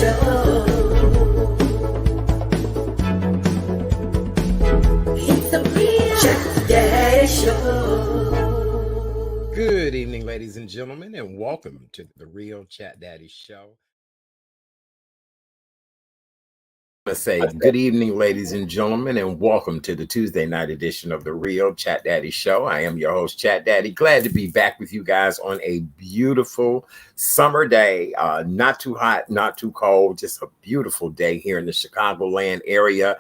Show. It's the Real Chat Daddy Show. Good evening, ladies and gentlemen, and welcome to the Real Chat Daddy Show. Let's say good evening, ladies and gentlemen, and welcome to the Tuesday night edition of the Real Chat Daddy Show. I am your host, Chat Daddy. Glad to be back with you guys on a beautiful summer day. Not too hot, not too cold, just a beautiful day here in the Chicagoland area.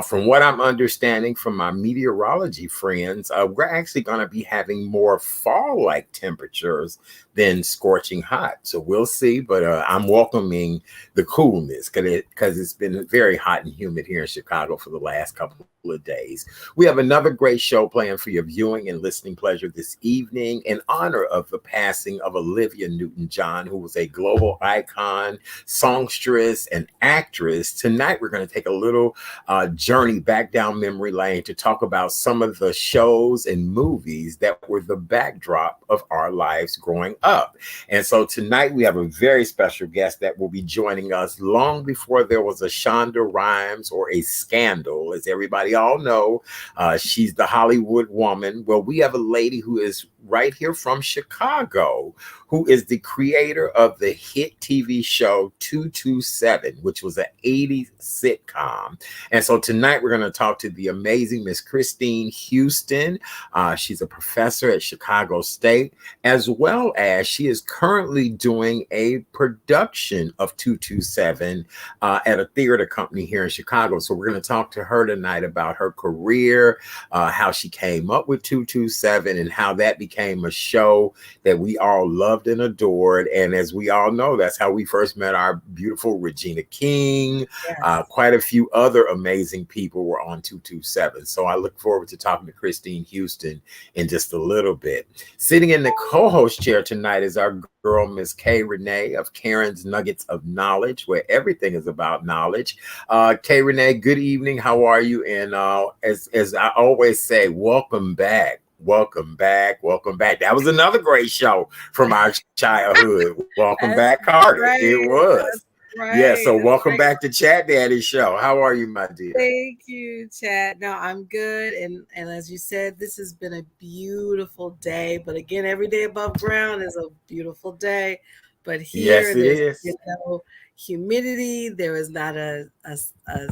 From what I'm understanding from my meteorology friends, we're actually going to be having more fall-like temperatures than scorching hot. So we'll see, but I'm welcoming the coolness because it's been very hot and humid here in Chicago for the last couple of days. We have another great show planned for your viewing and listening pleasure this evening in honor of the passing of Olivia Newton-John, who was a global icon, songstress, and actress. Tonight, we're going to take a little journey back down memory lane to talk about some of the shows and movies that were the backdrop of our lives growing up. And so tonight, we have a very special guest that will be joining us long before there was a Shonda Rhimes or a scandal, as everybody all know. She's the Hollywood woman. Well, we have a lady who is right here from Chicago, who is the creator of the hit TV show 227, which was an 80s sitcom. And so tonight we're going to talk to the amazing Miss Christine Houston. She's a professor at Chicago State, as well as she is currently doing a production of 227 at a theater company here in Chicago. So we're going to talk to her tonight about her career, how she came up with 227, and how that became a show that we all loved and adored. And as we all know, that's how we first met our beautiful Regina King. Yes. Quite a few other amazing people were on 227. So I look forward to talking to Christine Houston in just a little bit. Sitting in the co-host chair tonight is our girl, Miss Kay Renee of Karen's Nuggets of Knowledge, where everything is about knowledge. Kay Renee, good evening. How are you? And as I always say, welcome back. Welcome back. Welcome back. That was another great show from our childhood. Welcome back, Carter. Right. It was. Right. Yeah, so welcome back to Chat Daddy Show. How are you, my dear? Thank you, Chat. No, I'm good. And as you said, this has been a beautiful day. But again, every day above ground is a beautiful day. But here, yes, it is. Humidity. There is not a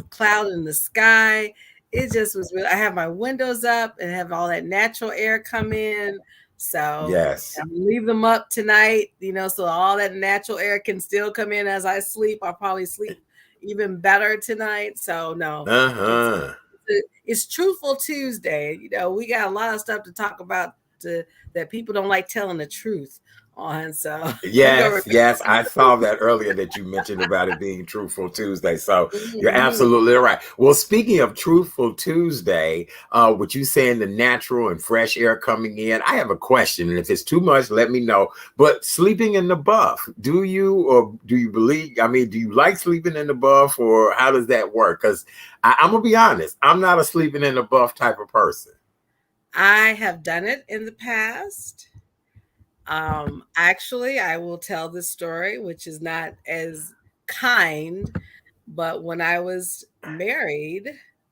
cloud in the sky. It just was real. I have my windows up and have all that natural air come in. So yes, I'm gonna leave them up tonight, so all that natural air can still come in as I sleep. I'll probably sleep even better tonight. So no, it's Truthful Tuesday. We got a lot of stuff to talk about that people don't like telling the truth on. So yes, I saw that earlier that you mentioned about it being Truthful Tuesday. So you're absolutely right. Well, speaking of Truthful Tuesday, what you saying, the natural and fresh air coming in, I have a question, and if it's too much, let me know. But sleeping in the buff, do you believe? I mean, do you like sleeping in the buff, or how does that work? Because I'm gonna be honest, I'm not a sleeping in the buff type of person. I have done it in the past. Actually, I will tell this story, which is not as kind, but when I was married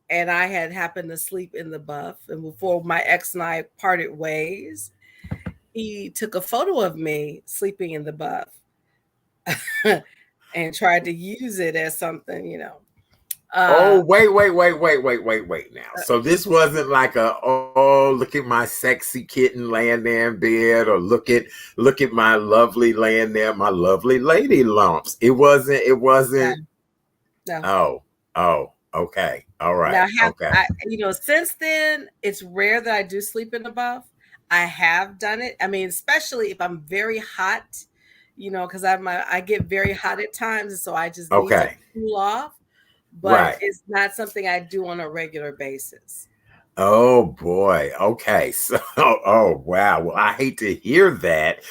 and I had happened to sleep in the buff, and before my ex and I parted ways, he took a photo of me sleeping in the buff and tried to use it as something, wait now. So this wasn't like look at my sexy kitten laying there in bed, or look at my lovely laying there, my lovely lady lumps. It wasn't. No. Oh, okay. All right. Since then, it's rare that I do sleep in the buff. I have done it. I mean, especially if I'm very hot, because I get very hot at times, and so I just need to cool off. But it's not something I do on a regular basis. Oh boy. Okay. So, oh wow. Well, I hate to hear that.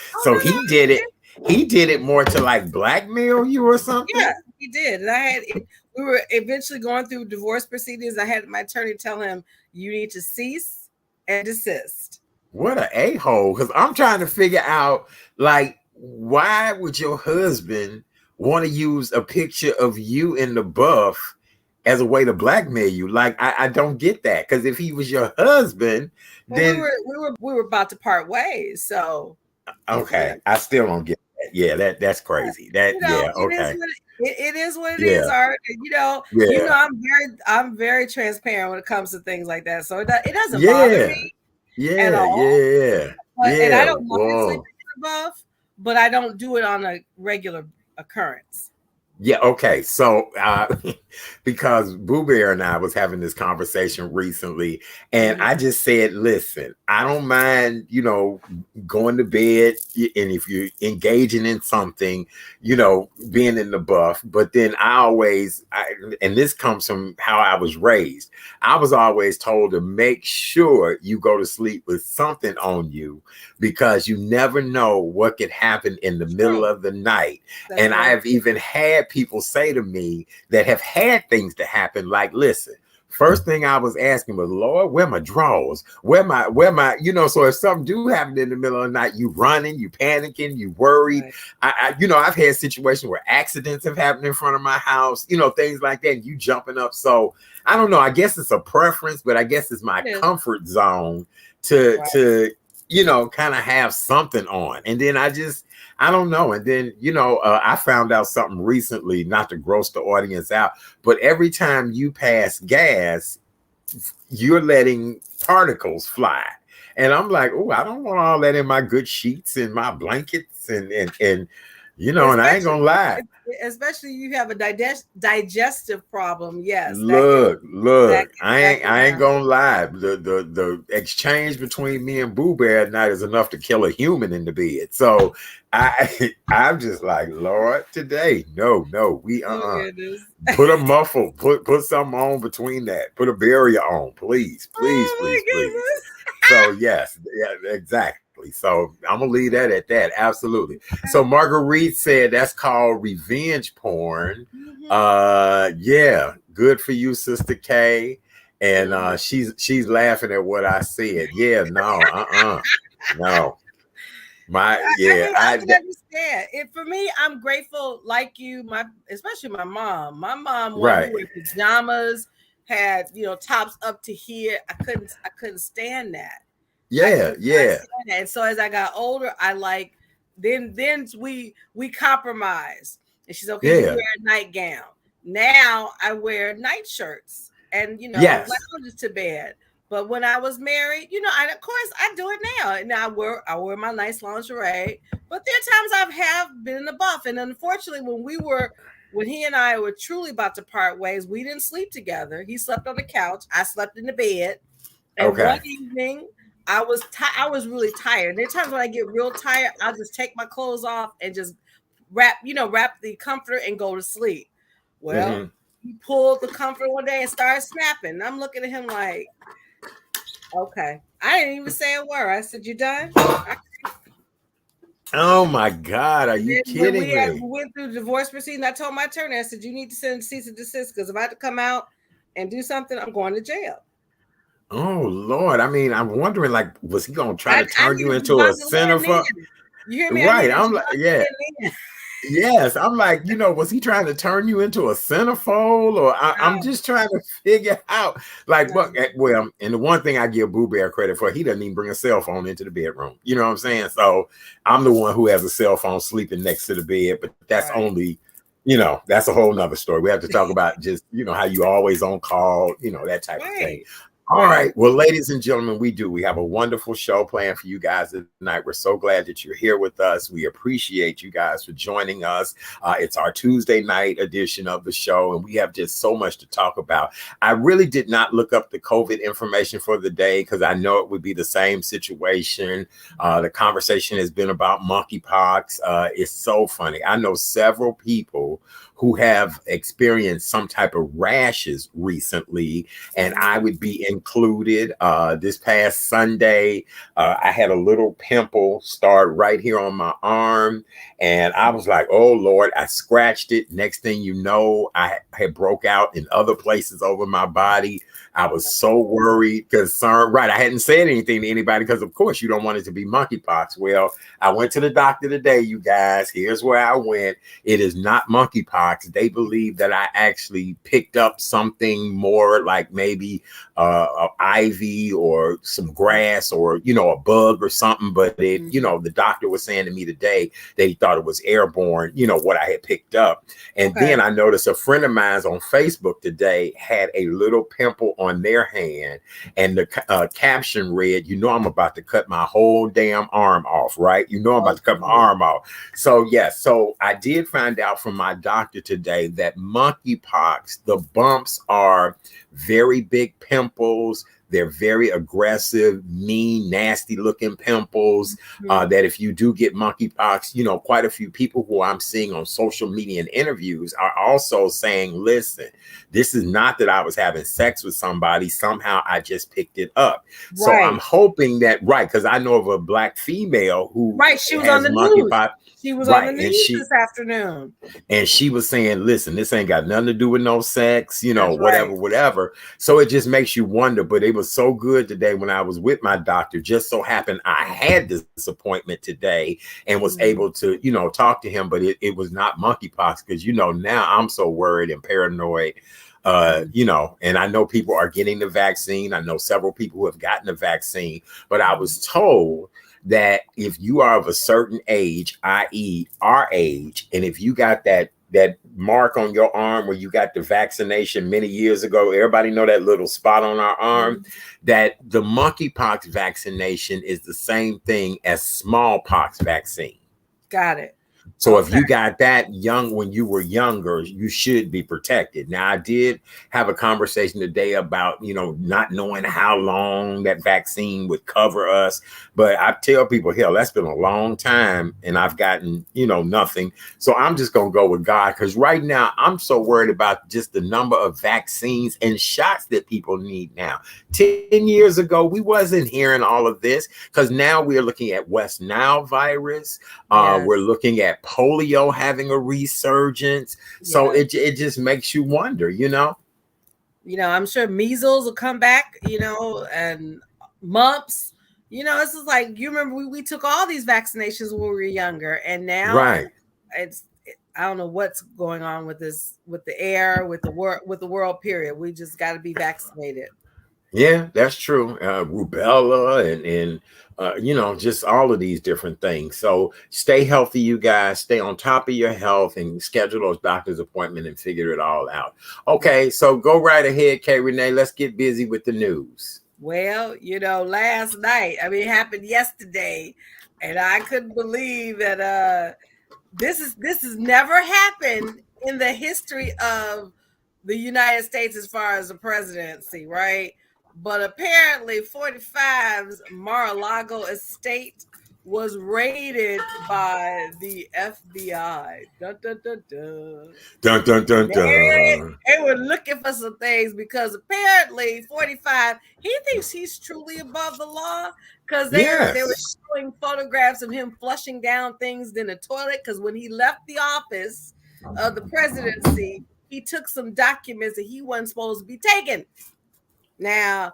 He did it. He did it more to like blackmail you or something. Yeah, he did. And we were eventually going through divorce proceedings. I had my attorney tell him, "You need to cease and desist." What an a-hole. Because I'm trying to figure out, like, why would your husband want to use a picture of you in the buff as a way to blackmail you. Like, I don't get that. Because if he was your husband, well, then we were about to part ways. So okay, I still don't get that. Yeah, that's crazy. That okay. It is what it is, Art. I'm very transparent when it comes to things like that. So it doesn't bother me at all. And I don't mind sleeping in the buff, but I don't do it on a regular occurrence. Yeah, okay. So because Boo Bear and I was having this conversation recently, and I just said, listen, I don't mind, going to bed, and if you're engaging in something, being in the buff, but then and this comes from how I was raised. I was always told to make sure you go to sleep with something on you, because you never know what could happen in the middle of the night. And I have even had people say to me that have had things to happen, like, listen, first thing I was asking was, Lord, where my drawers? Where my, so if something do happen in the middle of the night, you running, you panicking, you worried. Right. I've had situations where accidents have happened in front of my house, things like that, you jumping up. So I don't know, I guess it's a preference, but I guess it's my comfort zone to kind of have something on. And then I don't know. And then, I found out something recently, not to gross the audience out, but every time you pass gas, you're letting particles fly. And I'm like, oh, I don't want all that in my good sheets and my blankets and and I ain't gonna lie. Especially you have a digestive problem. Yes. Look, I ain't gonna lie. The exchange between me and Boo Bear at night is enough to kill a human in the bed. So I'm just like, Lord, today, no, we put a muffle, put something on between that, put a barrier on, please. So yes, exactly. So I'm gonna leave that at that. Absolutely. So Marguerite said that's called revenge porn. Yeah, good for you, Sister K. And she's laughing at what I said. Yeah, no, no. I understand it. For me, I'm grateful, like you, especially my mom. My mom wanted to wear pajamas, had tops up to here. I couldn't stand that. Yeah. And so as I got older, I then we compromised. And she's okay. You wear a nightgown. Now I wear night shirts and lounges to bed. But when I was married, of course I do it now. And I wear my nice lingerie. But there are times I have been in the buff. And unfortunately, when he and I were truly about to part ways, we didn't sleep together. He slept on the couch. I slept in the bed. And one evening, I was really tired. And there are times when I get real tired, I'll just take my clothes off and just wrap the comforter and go to sleep. Well, he pulled the comforter one day and started snapping. And I'm looking at him like, okay. I didn't even say a word. I said, you done? Oh my God, are you kidding me? We went through the divorce proceeding. I told my attorney, I said, you need to send cease and desist, because if I have to come out and do something, I'm going to jail. Oh Lord! I mean, I'm wondering, like, was he gonna try to turn you into a centerfold? You hear me? Right? I'm like, yeah, yes. I'm like, was he trying to turn you into a centerfold, or I'm just trying to figure out, like, well, and the one thing I give Boo Bear credit for, he doesn't even bring a cell phone into the bedroom. You know what I'm saying? So I'm the one who has a cell phone sleeping next to the bed, but that's only. That's a whole nother story. We have to talk about just, how you always on call, that type of thing. All right. Well, ladies and gentlemen, we have a wonderful show planned for you guys tonight. We're so glad that you're here with us. We appreciate you guys for joining us. It's our Tuesday night edition of the show, and we have just so much to talk about. I really did not look up the COVID information for the day because I know it would be the same situation. The conversation has been about monkeypox. It's so funny. I know several people who have experienced some type of rashes recently, and I would be included. This past Sunday, I had a little pimple start right here on my arm, and I was like, oh Lord, I scratched it. Next thing you know, I had broke out in other places over my body. I was so worried, concerned. Right. I hadn't said anything to anybody because, of course, you don't want it to be monkeypox. Well, I went to the doctor today, you guys. Here's where I went. It is not monkeypox. They believe that I actually picked up something more like maybe an ivy or some grass or, a bug or something. But it, the doctor was saying to me today that he thought it was airborne, what I had picked up. And then I noticed a friend of mine's on Facebook today had a little pimple on their hand, and the caption read, I'm about to cut my whole damn arm off, right? I'm about to cut my arm off. So yes, so I did find out from my doctor today that monkeypox, the bumps are very big pimples. They're very aggressive, mean, nasty looking pimples that if you do get monkeypox, quite a few people who I'm seeing on social media and interviews are also saying, listen, this is not that I was having sex with somebody. Somehow I just picked it up. Right. So I'm hoping that, because I know of a Black female who she was on the monkeypox. She was on the news this afternoon. And she was saying, listen, this ain't got nothing to do with no sex, whatever. So it just makes you wonder. But it was so good today when I was with my doctor. Just so happened I had this appointment today and was able to, talk to him. But it was not monkeypox because, now I'm so worried and paranoid. And I know people are getting the vaccine. I know several people who have gotten the vaccine. But I was told that if you are of a certain age, i.e. our age, and if you got that mark on your arm where you got the vaccination many years ago, everybody know that little spot on our arm, that the monkeypox vaccination is the same thing as smallpox vaccine. Got it. So if you got that young when you were younger, you should be protected. Now, I did have a conversation today about, not knowing how long that vaccine would cover us. But I tell people, hell, that's been a long time and I've gotten, nothing. So I'm just going to go with God, because right now I'm so worried about just the number of vaccines and shots that people need now. 10 years ago, we wasn't hearing all of this, because now we're looking at West Nile virus. We're looking at polio having a resurgence. So it just makes you wonder, I'm sure measles will come back, and mumps. This is like, you remember we took all these vaccinations when we were younger, and now I don't know what's going on with this, with the air, with the world period. We just got to be vaccinated. Yeah, that's true. Rubella and just all of these different things. So stay healthy, you guys. Stay on top of your health and schedule those doctor's appointments and figure it all out. Okay, so go right ahead, Kay Renee. Let's get busy with the news. Well, last night, it happened yesterday, and I couldn't believe that this has never happened in the history of the United States as far as the presidency, right? But apparently 45's Mar-a-Lago estate was raided by the FBI. Dun, dun, dun, dun. Dun, dun, dun, dun. They were looking for some things, because apparently 45, he thinks he's truly above the law, because they were showing photographs of him flushing down things in the toilet, because when he left the office of the presidency, he took some documents that he wasn't supposed to be taking. Now,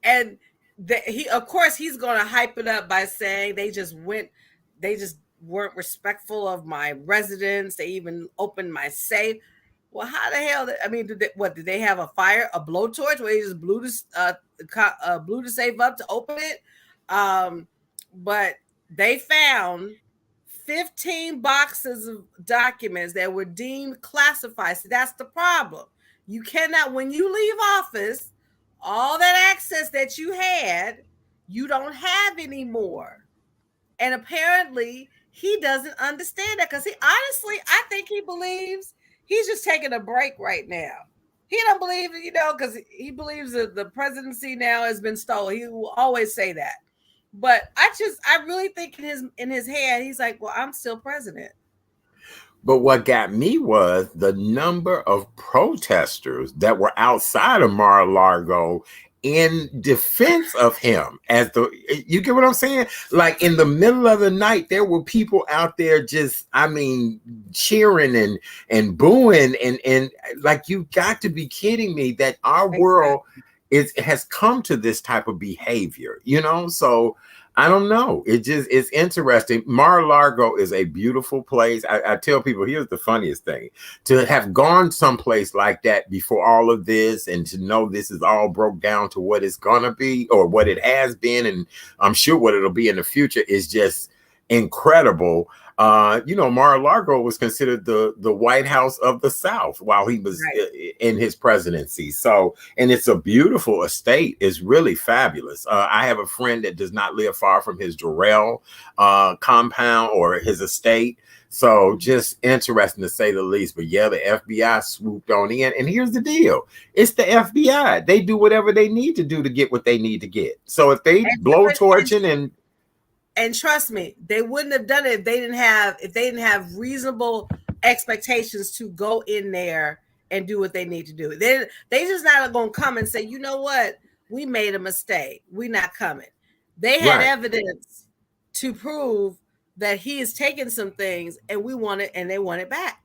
and of course he's going to hype it up by saying they just weren't respectful of my residence. They even opened my safe. Well, how the hell? Did they have a blowtorch where they just blew the safe up to open it? But they found 15 boxes of documents that were deemed classified. So that's the problem. You cannot, when you leave office, all that access that you had, you don't have anymore. And apparently he doesn't understand that, because I think he believes he's just taking a break right now. He don't believe, because he believes that the presidency now has been stolen. He will always say that. But I really think in his head, he's like, well, I'm still president. But what got me was the number of protesters that were outside of Mar-a-Lago in defense of him. You get what I'm saying? Like in the middle of the night, there were people out there just, I mean, cheering and booing and like, you got to be kidding me that our world has come to this type of behavior, you know? So I don't know. It's interesting. Mar-a-Lago is a beautiful place. I tell people, here's the funniest thing. To have gone someplace like that before all of this and to know this is all broke down to what it's going to be or what it has been, and I'm sure what it'll be in the future, is just incredible. You know, Mar-a-Lago was considered the White House of the South while he was in his presidency. So, and it's a beautiful estate. It's really fabulous. I have a friend that does not live far from his Durrell compound or his estate. So just interesting to say the least. But yeah, the FBI swooped on in. And here's the deal. It's the FBI. They do whatever they need to do to get what they need to get. So if they blow torching and trust me, they wouldn't have done it if they didn't have reasonable expectations to go in there and do what they need to do. They just not going to come and say, you know what, we made a mistake, we're not coming. They had evidence to prove that he is taking some things and they want it back.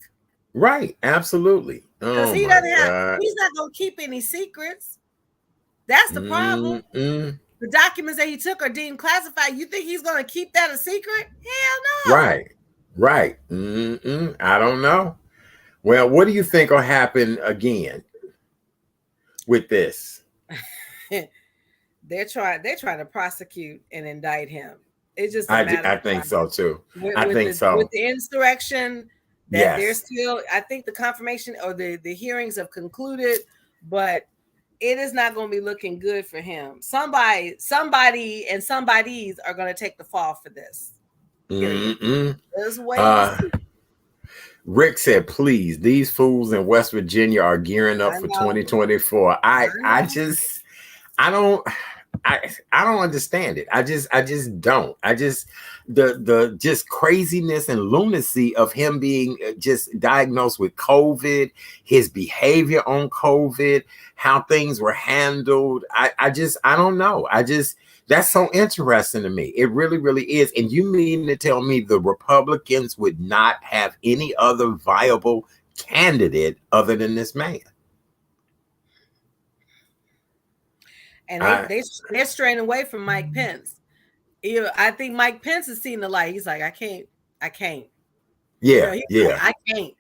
Right, absolutely. Because he's not going to keep any secrets. That's the problem. The documents that he took are deemed classified. You think he's going to keep that a secret? Hell no. Right. I don't know. Well, what do you think will happen again with this? They're trying to prosecute and indict him. It's just I think so too. I think so. With the insurrection, that they're still, I think the confirmation or the hearings have concluded, but it is not going to be looking good for him. Somebody, and somebodies are going to take the fall for this. Rick said, please, these fools in West Virginia are gearing up for 2024. I don't understand it. I just don't. The just craziness and lunacy of him being just diagnosed with COVID, his behavior on COVID, how things were handled. I don't know. That's so interesting to me. It really, really is. And you mean to tell me the Republicans would not have any other viable candidate other than this man? And they're straying away from Mike Pence. I think Mike Pence has seen the light. He's like, I can't. Yeah, like, I can't.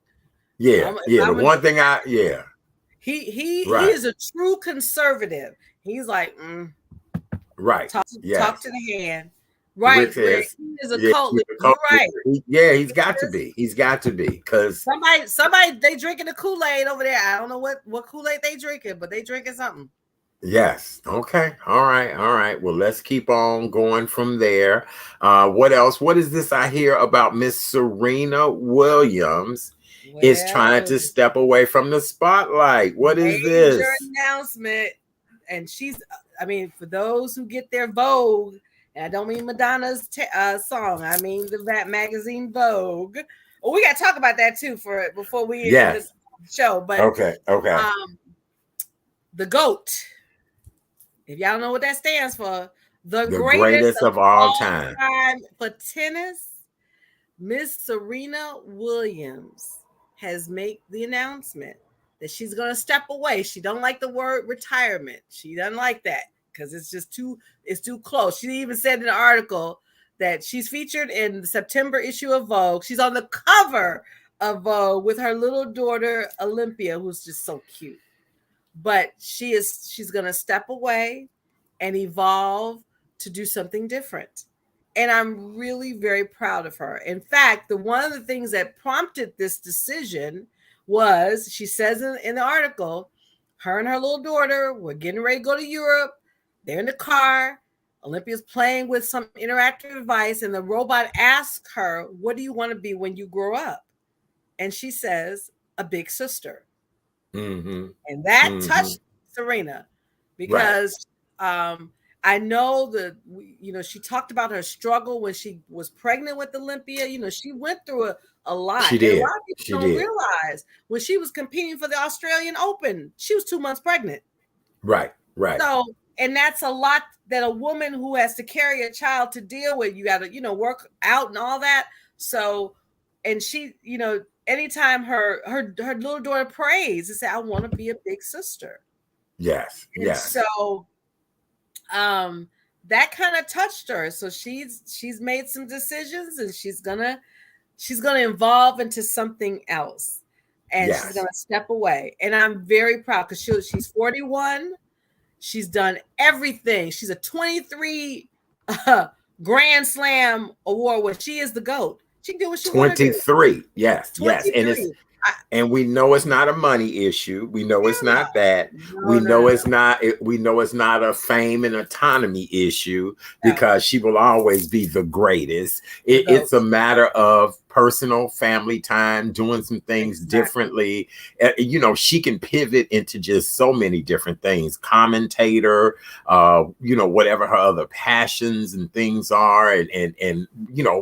Yeah, the one thing He is a true conservative. He's like, right. Talk to the hand. Right. He is a cult leader. You're right. He's got to be. He's got to be, because somebody they drinking the Kool-Aid over there. I don't know what Kool-Aid they drinking, but they drinking something. Yes. Okay. All right. Well, let's keep on going from there. What else? What is this I hear about Miss Serena Williams is trying to step away from the spotlight? What is this? Major announcement. And she's, I mean, for those who get their Vogue, and I don't mean Madonna's song, I mean the magazine Vogue. Well, we got to talk about that too before we end this show. But okay. The GOAT. If y'all know what that stands for, the greatest of all time for tennis, Miss Serena Williams has made the announcement that she's going to step away. She don't like the word retirement. She doesn't like that because it's too close. She even said in an article that she's featured in the September issue of Vogue. She's on the cover of Vogue with her little daughter, Olympia, who's just so cute. But she's going to step away and evolve to do something different. And I'm really very proud of her. In fact, one of the things that prompted this decision was, she says in the article, her and her little daughter were getting ready to go to Europe. They're in the car. Olympia's playing with some interactive device, and the robot asks her, what do you want to be when you grow up? And she says, a big sister. And that touched Serena, because I know she talked about her struggle when she was pregnant with Olympia. She went through a lot. She And did. a lot of people don't realize when she was competing for the Australian Open, she was 2 months pregnant. Right. So, and that's a lot that a woman who has to carry a child to deal with. You got to, work out and all that. So, and she, anytime her little daughter prays and say, I want to be a big sister. Yes. And so, that kind of touched her. So she's made some decisions, and she's gonna evolve into something else, and she's gonna step away. And I'm very proud because she's 41. She's done everything. She's a 23 Grand Slam award where she is the GOAT. She can do what she wants to do. 23. Yes. 23. Yes. And we know it's not a money issue. We know it's not that. We know it's not a fame and autonomy issue, because she will always be the greatest. It's a matter of personal family time, doing some things differently. She can pivot into just so many different things. Commentator, whatever her other passions and things are, and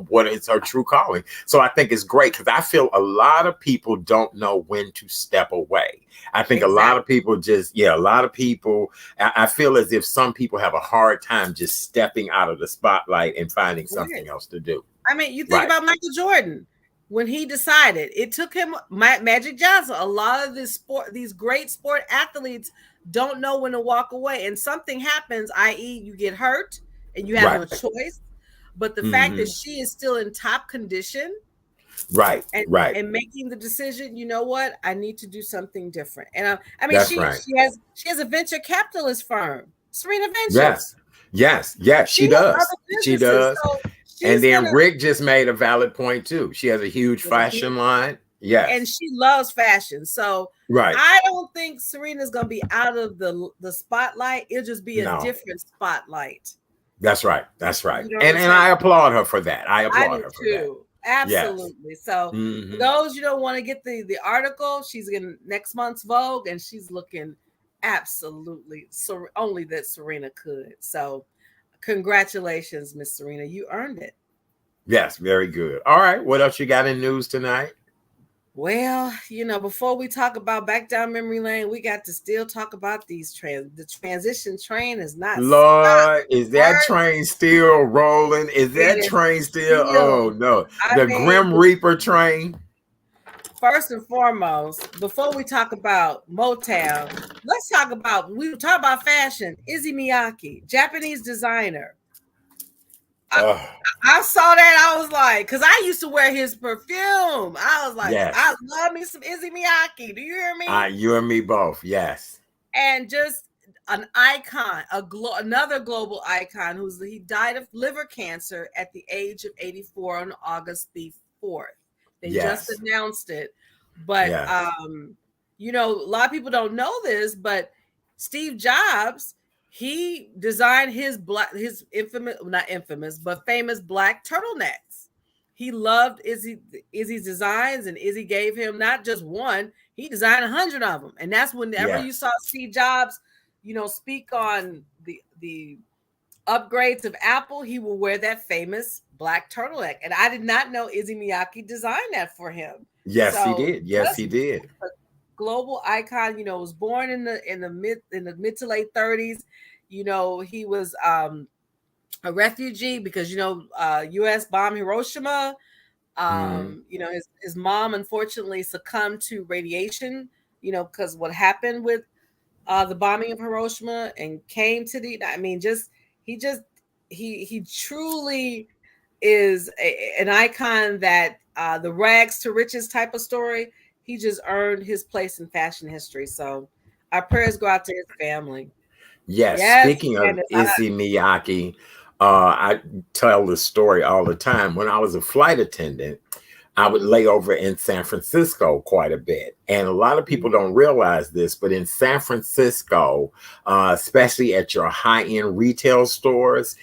what is her true calling. So I think it's great, because I feel a lot of people don't know when to step away. I think a lot of people I feel as if some people have a hard time just stepping out of the spotlight and finding something else to do. I mean, you think about Michael Jordan. When he decided, it took him, Magic Johnson, a lot of these great sport athletes don't know when to walk away. And something happens, i.e. you get hurt and you have no choice. But the fact that she is still in top condition, and making the decision, you know what, I need to do something different. And she has a venture capitalist firm, Serena Ventures. Yes, she does. She does. So and then Rick just made a valid point too. She has a huge fashion line. Yes. And she loves fashion. So I don't think Serena's going to be out of the spotlight. It'll just be a different spotlight. That's right. And I applaud her for that. I applaud her for that. Absolutely. Yes. So for those you don't want to get the article, she's in next month's Vogue, and she's looking absolutely only that Serena could. So congratulations, Miss Serena. You earned it. Yes, very good. All right. What else you got in news tonight? Well, before we talk about back down memory lane, we got to still talk about the transition train is not. Lord, is that train still rolling? Is that train still? Oh no, the Grim Reaper train. First and foremost, before we talk about Motown, let's talk about fashion. Izzy Miyake, Japanese designer. I saw that. I was like, because I used to wear his perfume. I was like, I love me some Izzy Miyake. Do you hear me? You and me both. Yes. And just an icon, another global icon he died of liver cancer at the age of 84 on August the 4th. They just announced it. But, a lot of people don't know this, but Steve Jobs, he designed his famous black turtlenecks. He loved Izzy's designs, and Izzy gave him not just one, he designed 100 of them. And that's whenever you saw Steve Jobs, speak on the upgrades of Apple, he will wear that famous black turtleneck. And I did not know Izzy Miyake designed that for him. Yes, he did. Yes, he did. Global icon, was born in the mid to late 30s. He was a refugee because U.S. bombed Hiroshima. His mom unfortunately succumbed to radiation. Because what happened with the bombing of Hiroshima, and came to he truly is an icon that the rags to riches type of story. He just earned his place in fashion history. So our prayers go out to his family. Yes. Speaking of Izzy Miyake, I tell this story all the time. When I was a flight attendant, I would lay over in San Francisco quite a bit. And a lot of people don't realize this, but in San Francisco, especially at your high-end retail stores,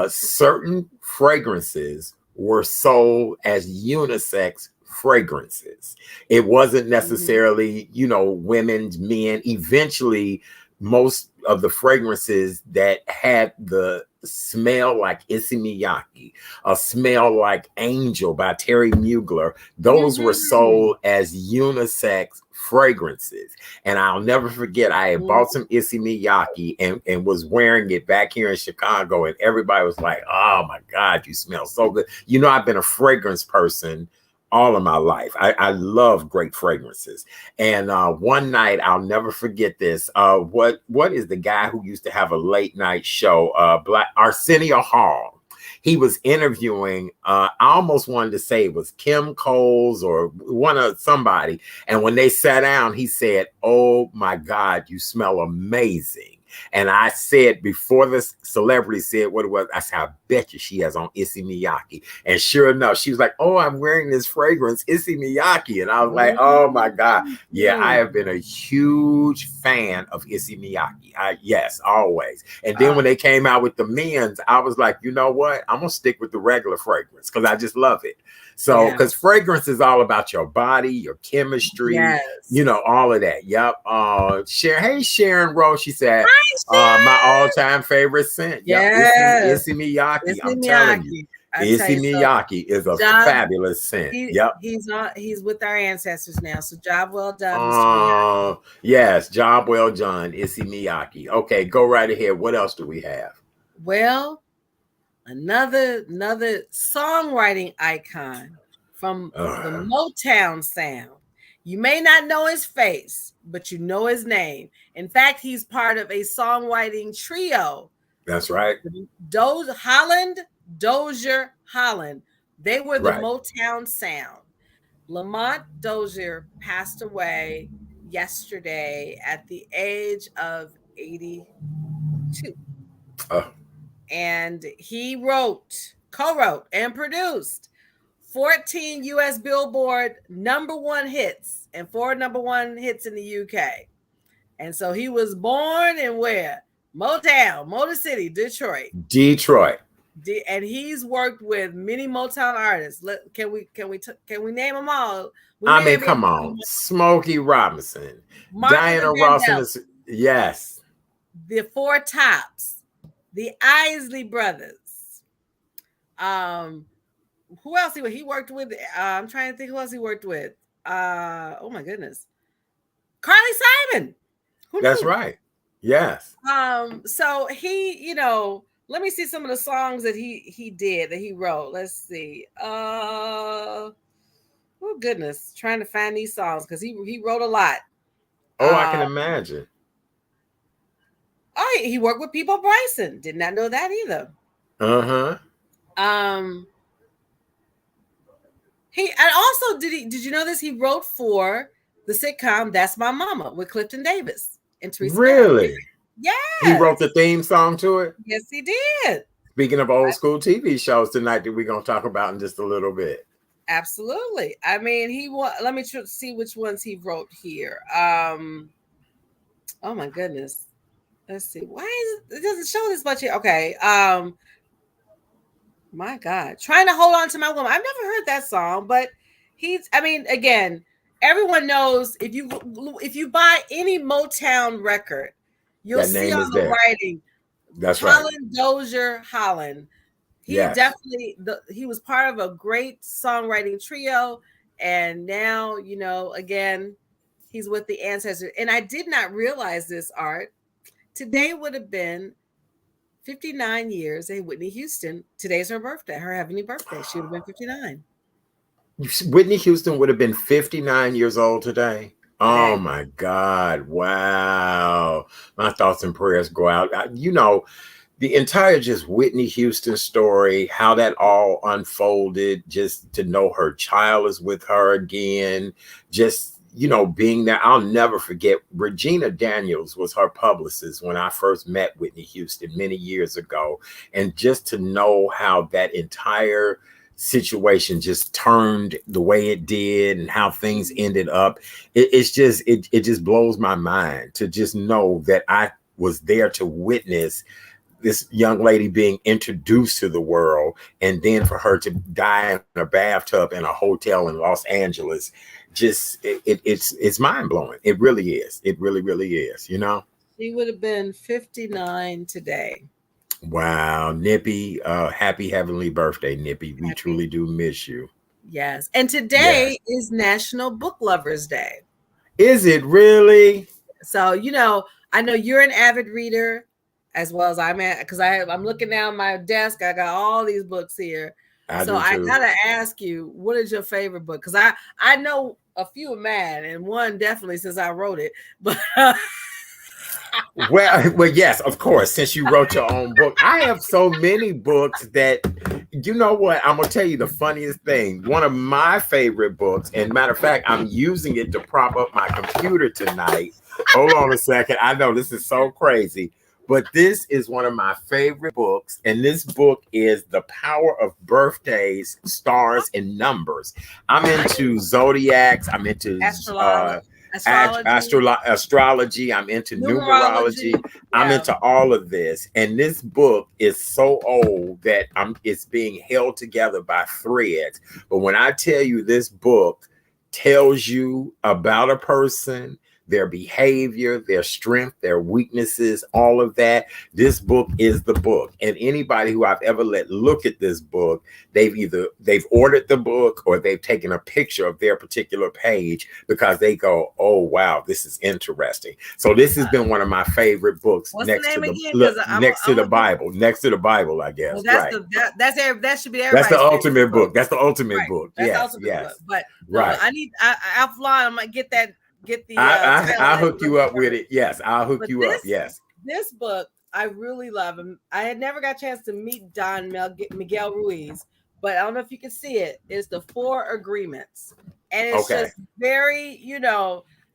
certain fragrances were sold as unisex fragrances. It wasn't necessarily, women's, men. Eventually, most of the fragrances that had the smell like Issey Miyake, a smell like Angel by Terry Mugler. Those were sold as unisex fragrances. And I'll never forget, I had bought some Issey Miyake and was wearing it back here in Chicago. And everybody was like, oh my God, you smell so good. You know, I've been a fragrance person all of my life. I love great fragrances. And one night, I'll never forget this. What is the guy who used to have a late night show? Arsenio Hall. He was interviewing, I almost wanted to say it was Kim Coles or one of somebody. And when they sat down, he said, oh my God, you smell amazing. And I said, before the celebrity said what it was, I said, I bet you she has on Issey Miyake. And sure enough, she was like, oh, I'm wearing this fragrance, Issey Miyake. And I was like, oh my God. Yeah, I have been a huge fan of Issey Miyake. Yes, always. And then when they came out with the men's, I was like, you know what? I'm going to stick with the regular fragrance because I just love it. So, because fragrance is all about your body, your chemistry, you know, all of that. Yep. Hey, Sharon Rose, she said, my all-time favorite scent. Yep. Issey Miyake. I'm telling you. Issey Miyake is a fabulous scent. He's with our ancestors now. So job well done, Mr. Yes, job well done, Issey Miyake. Okay, go right ahead. What else do we have? Well, another songwriting icon from the Motown sound. You may not know his face, but you know his name. In fact, he's part of a songwriting trio. That's right. Dozier Holland. They were the Motown sound. Lamont Dozier passed away yesterday at the age of 82. And he co-wrote, and produced 14 U.S. Billboard #1 hits and 4 #1 hits in the UK. And so he was born in where? Motown, Motor City, Detroit. And he's worked with many Motown artists. Can we name them all? I mean, come on. Smokey Robinson, Diana Ross, yes. The Four Tops, the Isley Brothers. Who else he worked with? I'm trying to think who else he worked with. Oh my goodness. Carly Simon. That's right. Yes. So he, you know, let me see some of the songs that he did, that he wrote. Let's see. Oh goodness, trying to find these songs because he wrote a lot. I can imagine. Oh, he worked with Peabo Bryson. Did not know that either. And also did you know this? He wrote for the sitcom That's My Mama with Clifton Davis and Teresa. Really? Yeah. He wrote the theme song to it? Yes, he did. Speaking of old school TV shows tonight that we're going to talk about in just a little bit. Absolutely. I mean, let me see which ones he wrote here. Oh my goodness. Let's see. Why it doesn't show this much here? Okay. My God. Trying to Hold On to My Woman. I've never heard that song, but again, everyone knows if you buy any Motown record, you'll see on the writing. That's Holland, Dozier Holland. He definitely he was part of a great songwriting trio, and now, you know, again, he's with the ancestors. And I did not realize this, Art. Today would have been 59 years. Whitney Houston. Today's her birthday, her heavenly birthday. She would have been 59. Whitney Houston would have been 59 years old today. Oh my God. Wow. My thoughts and prayers go out. You know, the entire just Whitney Houston story, how that all unfolded, just to know her child is with her again, just, you know, being there. I'll never forget, Regina Daniels was her publicist when I first met Whitney Houston many years ago. And just to know how that entire situation just turned the way it did and how things ended up, it just blows my mind to just know that I was there to witness this young lady being introduced to the world, and then for her to die in a bathtub in a hotel in Los Angeles. Just it's mind blowing. It really is. It really, really is, you know? She would have been 59 today. Wow, Nippy, happy heavenly birthday, Nippy. We truly do miss you. Yes. And today is National Book Lovers Day. Is it really? So, I know you're an avid reader as well as I'm because I'm looking down my desk. I got all these books here. I gotta ask you, what is your favorite book? Because I know a few of mine, and one definitely since I wrote it. But well, yes, of course. Since you wrote your own book, I have so many books that, you know what? I'm gonna tell you the funniest thing. One of my favorite books, and matter of fact, I'm using it to prop up my computer tonight. Hold on a second. I know this is so crazy, but this is one of my favorite books, and this book is The Power of Birthdays, Stars, and Numbers. I'm into zodiacs. I'm into astrology. I'm into numerology. Yeah. I'm into all of this, and this book is so old that it's being held together by threads. But when I tell you, this book tells you about a person, their behavior, their strength, their weaknesses, all of that. This book is the book. And anybody who I've ever let look at this book, they've ordered the book or they've taken a picture of their particular page because they go, oh, wow, this is interesting. So this has been one of my favorite books. Next to the Bible, I guess. Well, that should be everybody's That's the ultimate book. That's the ultimate book. That's yes. But right. Offline, I'm gonna get the I'll hook you up with it. Yes, I'll hook you up. Yes. This book I really love. I had never got a chance to meet Don Miguel Ruiz, but I don't know if you can see it. It's the 4 Agreements. And it's just very,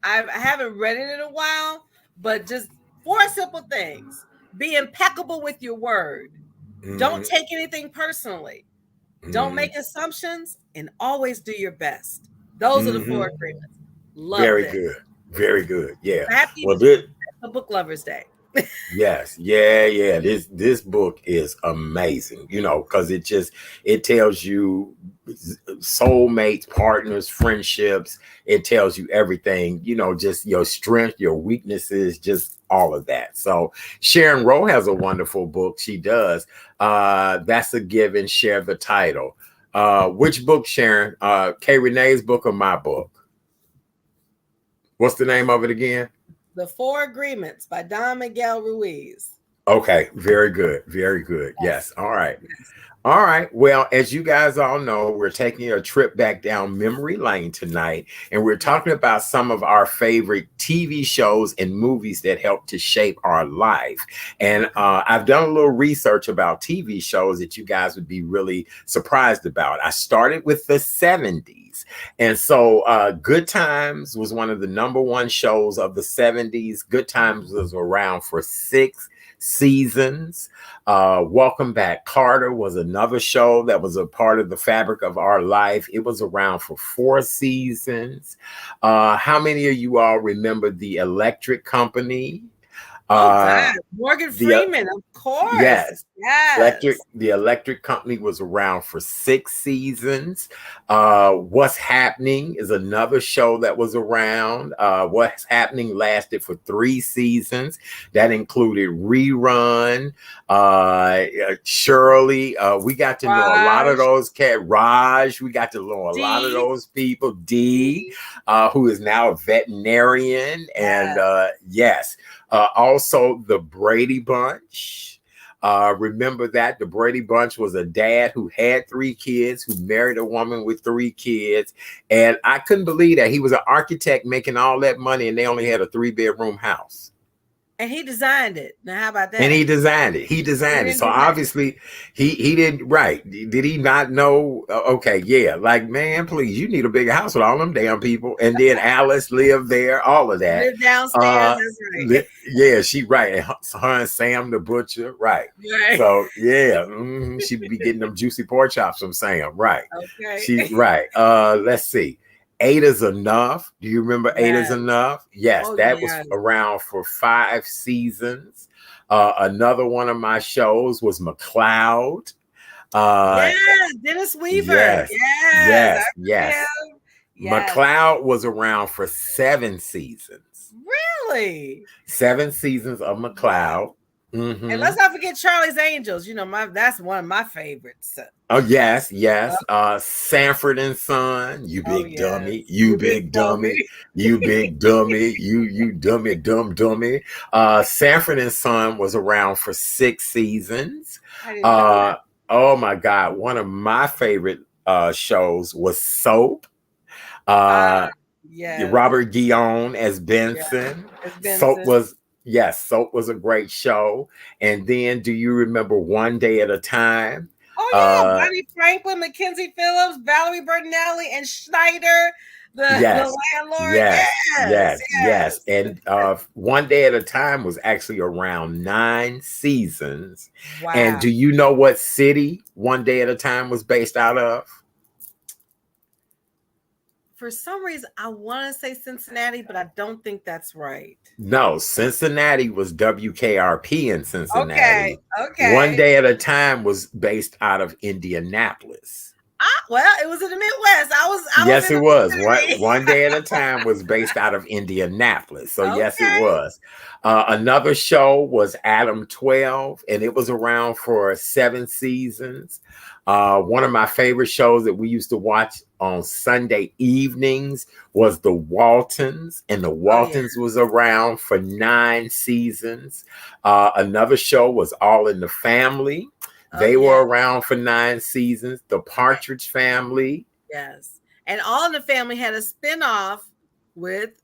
I haven't read it in a while, but just 4 simple things. Be impeccable with your word. Mm-hmm. Don't take anything personally. Mm-hmm. Don't make assumptions, and always do your best. Those are the 4 agreements. Love Very it. good. Very good. Yeah. Happy Book Lovers Day. Yes. Yeah. This book is amazing, because it tells you soulmates, partners, friendships. It tells you everything, just your strength, your weaknesses, just all of that. So Sharon Rowe has a wonderful book. She does. That's a given. Share the title. Which book, Sharon? K. Renee's book or my book? What's the name of it again? The 4 Agreements by Don Miguel Ruiz. Okay, very good. Very good. Yes. All right. All right. Well, as you guys all know, we're taking a trip back down memory lane tonight, and we're talking about some of our favorite TV shows and movies that helped to shape our life. And I've done a little research about TV shows that you guys would be really surprised about. I started with the 70s. And so Good Times was one of the #1 shows of the 70s. Good Times was around for 6 seasons. Welcome Back, Carter was another show that was a part of the fabric of our life. It was around for 4 seasons. How many of you all remember The Electric Company? Morgan Freeman, of course. Yes. The Electric Company was around for 6 seasons. What's Happening is another show that was around. What's Happening lasted for 3 seasons. That included Rerun, Shirley. We got to know a lot of those Raj. We got to know a lot of those people. Dee, who is now a veterinarian, and yes. Also, the Brady Bunch. Remember that? The Brady Bunch was a dad who had 3 kids, who married a woman with 3 kids. And I couldn't believe that. He was an architect making all that money, and they only had a 3-bedroom house. And he designed it. Now, how about that? And he designed it. So obviously he didn't, right. Did he not know? Okay, yeah. Like, man, please, you need a bigger house with all them damn people. And then Alice lived there, all of that. Lived downstairs, that's right. Yeah, she right. And her and Sam the butcher, right. So yeah, she'd be getting them juicy pork chops from Sam, right. Okay. She's right. Let's see. 8 is Enough. Do you remember 8 is Enough? Yes, that was around for 5 seasons. Another one of my shows was McCloud. Dennis Weaver. Yes. McCloud was around for 7 seasons. Really? 7 seasons of McCloud. Mm-hmm. And let's not forget Charlie's Angels. You know, that's one of my favorites. Oh, yes. Sanford and Son, you big dummy, you big dummy, you big dummy, you dummy, dummy. Sanford and Son was around for 6 seasons. Oh my God. One of my favorite shows was Soap. Robert Guillaume as Benson. Soap was a great show. And then, do you remember One Day at a Time? Oh yeah, Bonnie Franklin, Mackenzie Phillips, Valerie Bertinelli, and Schneider, the landlord. Yes. And One Day at a Time was actually around 9 seasons. Wow. And do you know what city One Day at a Time was based out of? For some reason, I want to say Cincinnati, but I don't think that's right. No, Cincinnati was WKRP in Cincinnati. Okay. One Day at a Time was based out of Indianapolis. Well, it was in the Midwest. Yes, it was. One Day at a Time was based out of Indianapolis. So yes, it was. Another show was Adam 12, and it was around for 7 seasons. One of my favorite shows that we used to watch on Sunday evenings was The Waltons, and The Waltons was around for 9 seasons. Another show was All in the Family. They were around for 9 seasons. The Partridge Family. Yes. And All in the Family had a spinoff with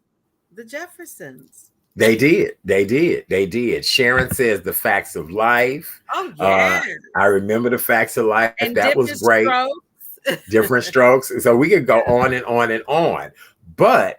the Jeffersons. They did. Sharon Says The Facts of Life. Oh, yeah. I remember The Facts of Life. And that was great. Different Strokes. So we could go on and on and on. But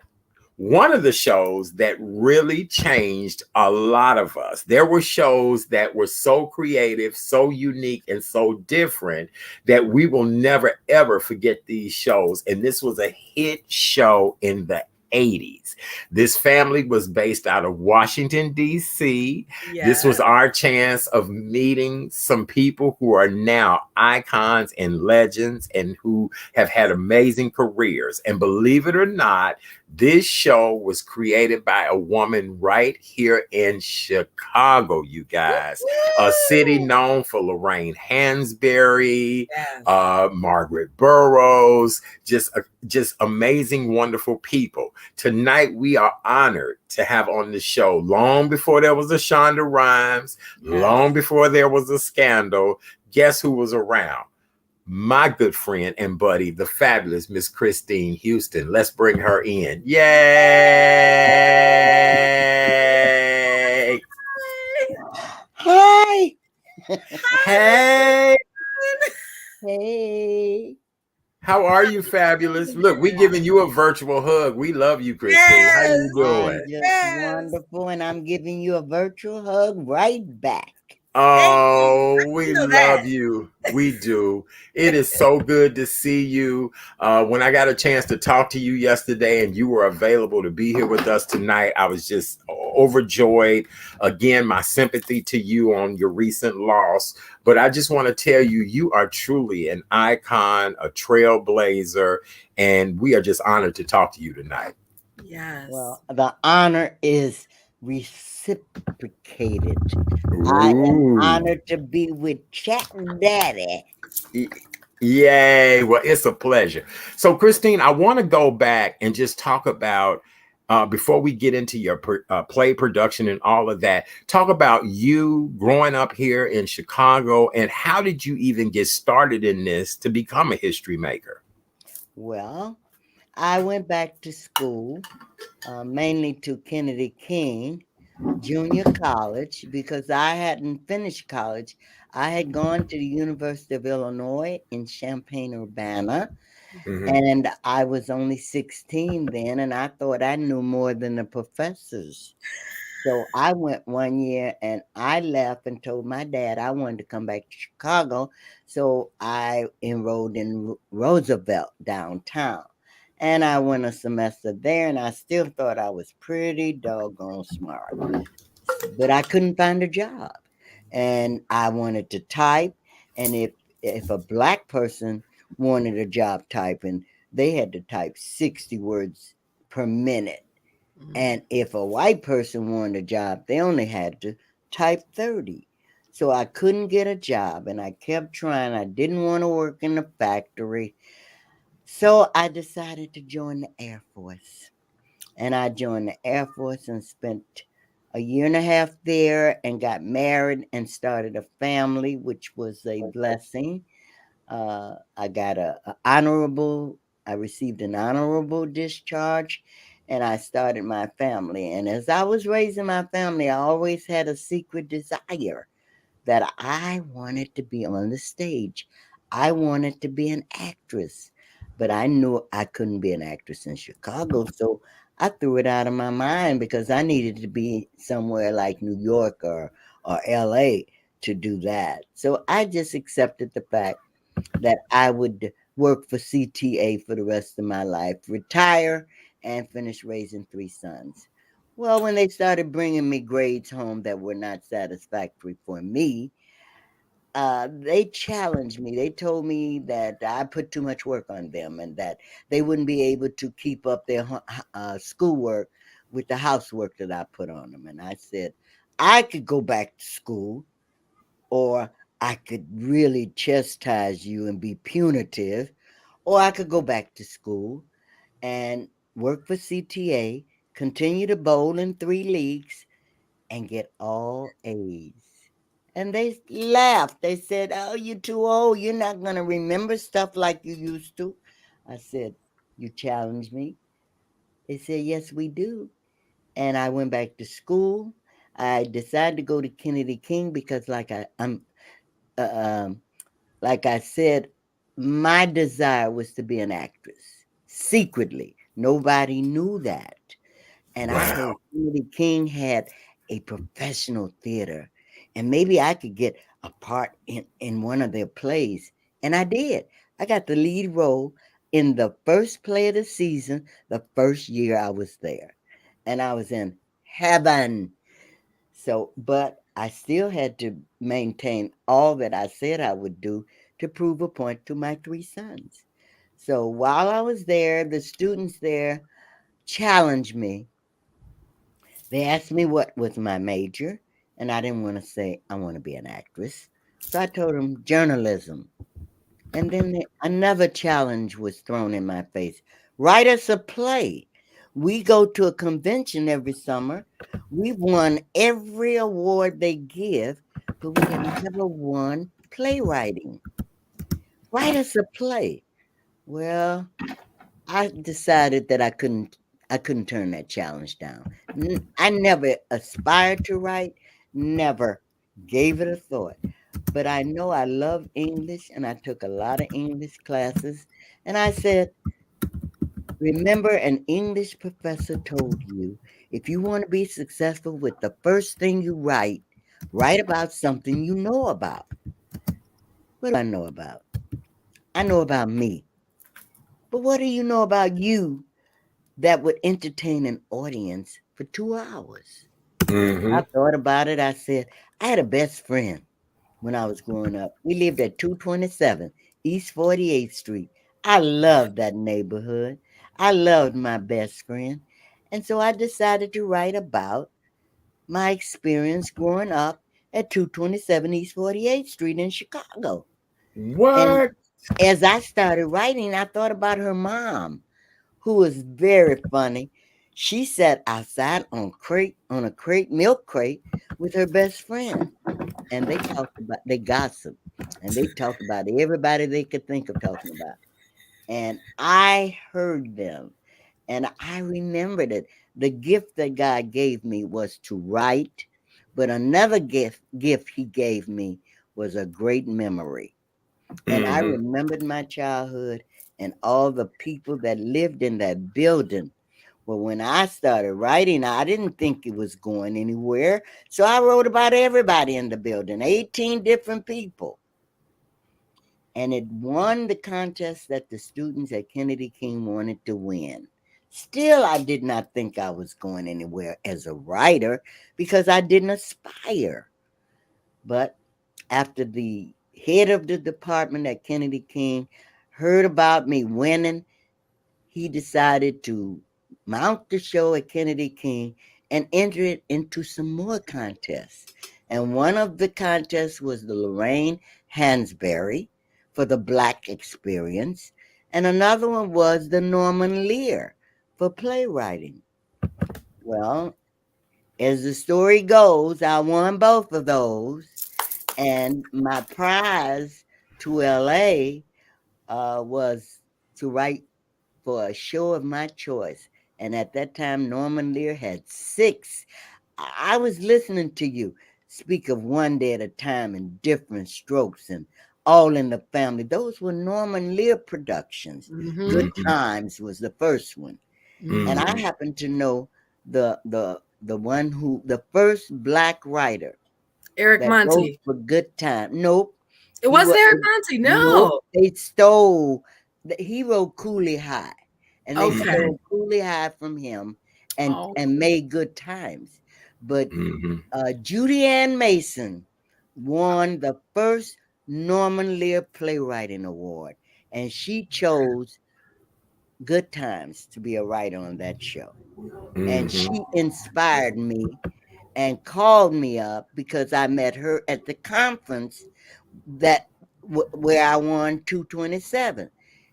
one of the shows that really changed a lot of us, there were shows that were so creative, so unique, and so different that we will never, ever forget these shows. And this was a hit show in the 80s. This family was based out of Washington, D.C. This was our chance of meeting some people who are now icons and legends and who have had amazing careers. And believe it or not, this show was created by a woman right here in Chicago, you guys. A city known for Lorraine Hansberry, Margaret Burroughs, just amazing, wonderful people. Tonight, we are honored to have on the show, long before there was a Shonda Rhimes, long before there was a scandal. Guess who was around? My good friend and buddy, the fabulous Miss Christine Houston. Let's bring her in. Yay! Hi. Hey. Hey. How are you, fabulous? Look, we're giving you a virtual hug. We love you, Christine. How you doing? I'm just wonderful, and I'm giving you a virtual hug right back. Oh, we love you. We do. It is so good to see you. When I got a chance to talk to you yesterday and you were available to be here with us tonight, I was just overjoyed. Again, my sympathy to you on your recent loss. But I just want to tell you, you are truly an icon, a trailblazer, and we are just honored to talk to you tonight. Yes. Well, the honor is reciprocated. I am honored to be with Chat Daddy. Yay. Well, it's a pleasure. So, Christine, I want to go back and just talk about, before we get into your play production and all of that, talk about you growing up here in Chicago and how did you even get started in this to become a history maker? Well, I went back to school, mainly to Kennedy King Junior College, because I hadn't finished college. I had gone to the University of Illinois in Champaign-Urbana, and I was only 16 then, and I thought I knew more than the professors. So I went one year, and I left and told my dad I wanted to come back to Chicago, so I enrolled in Roosevelt downtown. And I went a semester there, and I still thought I was pretty doggone smart. But I couldn't find a job. And I wanted to type. And if a Black person wanted a job typing, they had to type 60 words per minute. And if a white person wanted a job, they only had to type 30. So I couldn't get a job, and I kept trying. I didn't want to work in the factory. So I decided to join the Air Force. And I joined the Air Force and spent a year and a half there and got married and started a family, which was a blessing. I got I received an honorable discharge, and I started my family. And as I was raising my family, I always had a secret desire that I wanted to be on the stage. I wanted to be an actress, but I knew I couldn't be an actress in Chicago. So I threw it out of my mind because I needed to be somewhere like New York or LA to do that. So I just accepted the fact that I would work for CTA for the rest of my life, retire, and finish raising 3 sons. Well, when they started bringing me grades home that were not satisfactory for me, they challenged me. They told me that I put too much work on them and that they wouldn't be able to keep up their schoolwork with the housework that I put on them. And I said, I could go back to school, or I could really chastise you and be punitive, or I could go back to school and work for CTA, continue to bowl in 3 leagues, and get all A's. And they laughed. They said, "Oh, you're too old. You're not going to remember stuff like you used to." I said, "You challenge me?" They said, "Yes, we do." And I went back to school. I decided to go to Kennedy King because, uh, um, like I said, my desire was to be an actress secretly. Nobody knew that. And I heard Wow. Kennedy King had a professional theater, and maybe I could get a part in one of their plays. And I did. I got the lead role in the first play of the season, the first year I was there. And I was in heaven. So, but I still had to maintain all that I said I would do to prove a point to my 3 sons. So while I was there, the students there challenged me. They asked me what was my major, and I didn't want to say I want to be an actress. So I told them journalism. And then another challenge was thrown in my face. Write us a play. We go to a convention every summer. We've won every award they give, but we have never won playwriting. Write us a play. Well, I decided that I couldn't turn that challenge down. I never aspired to write, never gave it a thought. But I know I love English, and I took a lot of English classes. And I said, remember, an English professor told you if you want to be successful with the first thing you write about something you know about. What do I know about? I know about me. But what do you know about you that would entertain an audience for 2 hours? Mm-hmm. I thought about it. I said, I had a best friend when I was growing up. We lived at 227 East 48th Street. I loved that neighborhood. I loved my best friend. And so I decided to write about my experience growing up at 227 East 48th Street in Chicago. And What? as I started writing, I thought about her mom, who was very funny. She sat outside on a crate, milk crate, with her best friend, and they gossiped, and they talked about everybody they could think of talking about. And I heard them, and I remembered it. The gift that God gave me was to write, but another gift He gave me was a great memory. And I Mm-hmm. remembered my childhood and all the people that lived in that building. Well, when I started writing, I didn't think it was going anywhere. So I wrote about everybody in the building, 18 different people. And it won the contest that the students at Kennedy King wanted to win. Still, I did not think I was going anywhere as a writer because I didn't aspire. But after the head of the department at Kennedy King heard about me winning, he decided to mount the show at Kennedy King, and enter it into some more contests. And one of the contests was the Lorraine Hansberry for the Black experience, and another one was the Norman Lear for playwriting. Well, as the story goes, I won both of those, and my prize to LA was to write for a show of my choice. And at that time, Norman Lear had 6. I was listening to you speak of One Day at a Time and Different Strokes and All in the Family. Those were Norman Lear productions. Mm-hmm. Good Times was the first one. Mm-hmm. And I happen to know the one who, the first Black writer Eric that wrote Monty. for Good Time. Nope. It wasn't Eric Monty. No. Nope, they stole. He wrote Cooley High, and they Okay. stole Cooley High from him and made Good Times. But Judy Ann Mason won the first Norman Lear Playwriting Award, and she chose Good Times to be a writer on that show. And she inspired me and called me up because I met her at the conference that where I won 227.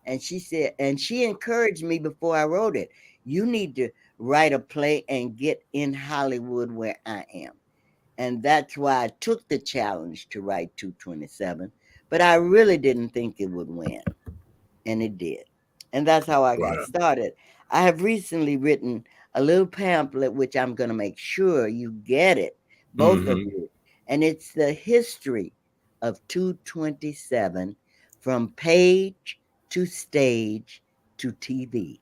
And she said, and she encouraged me before I wrote it, you need to write a play and get in Hollywood where I am. And that's why I took the challenge to write 227. But I really didn't think it would win. And it did. And that's how I got started. I have recently written a little pamphlet, which I'm going to make sure you get it, both of you. And it's the history of 227 from page to stage to TV.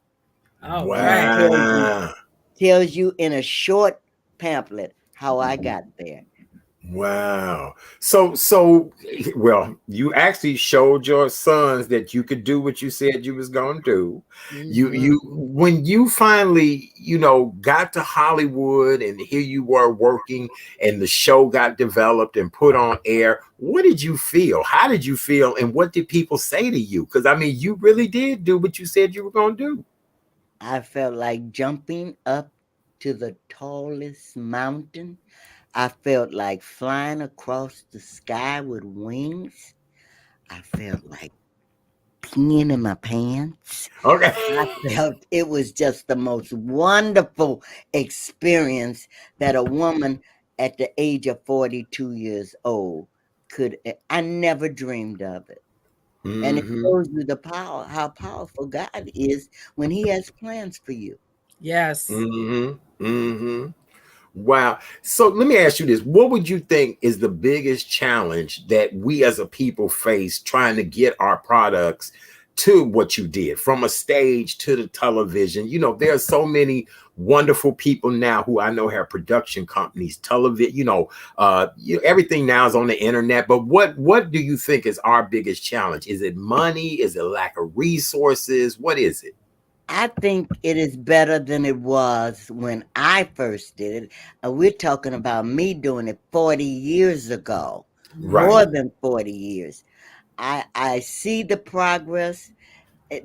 Oh, wow. Tells you in a short pamphlet how I got there. Wow. So well, you actually showed your sons that you could do what you said you was going to do. You when you finally, got to Hollywood and here you were working and the show got developed and put on air, what did you feel? How did you feel? And what did people say to you? Because I mean, you really did do what you said you were going to do. I felt like jumping up to the tallest mountain. I felt like flying across the sky with wings. I felt like peeing in my pants. Okay. I felt it was just the most wonderful experience that a woman at the age of 42 years old could. I never dreamed of it. And it shows you the power, how powerful God is when He has plans for you. Yes. Wow. So let me ask you this. What would you think is the biggest challenge that we as a people face trying to get our products to what you did, from a stage to the television? There are so many wonderful people now who I know have production companies, television, everything now is on the internet. But what do you think is our biggest challenge? Is it money? Is it lack of resources? What is it? I think it is better than it was when I first did it. We're talking about me doing it 40 years ago, more than 40 years. I see the progress,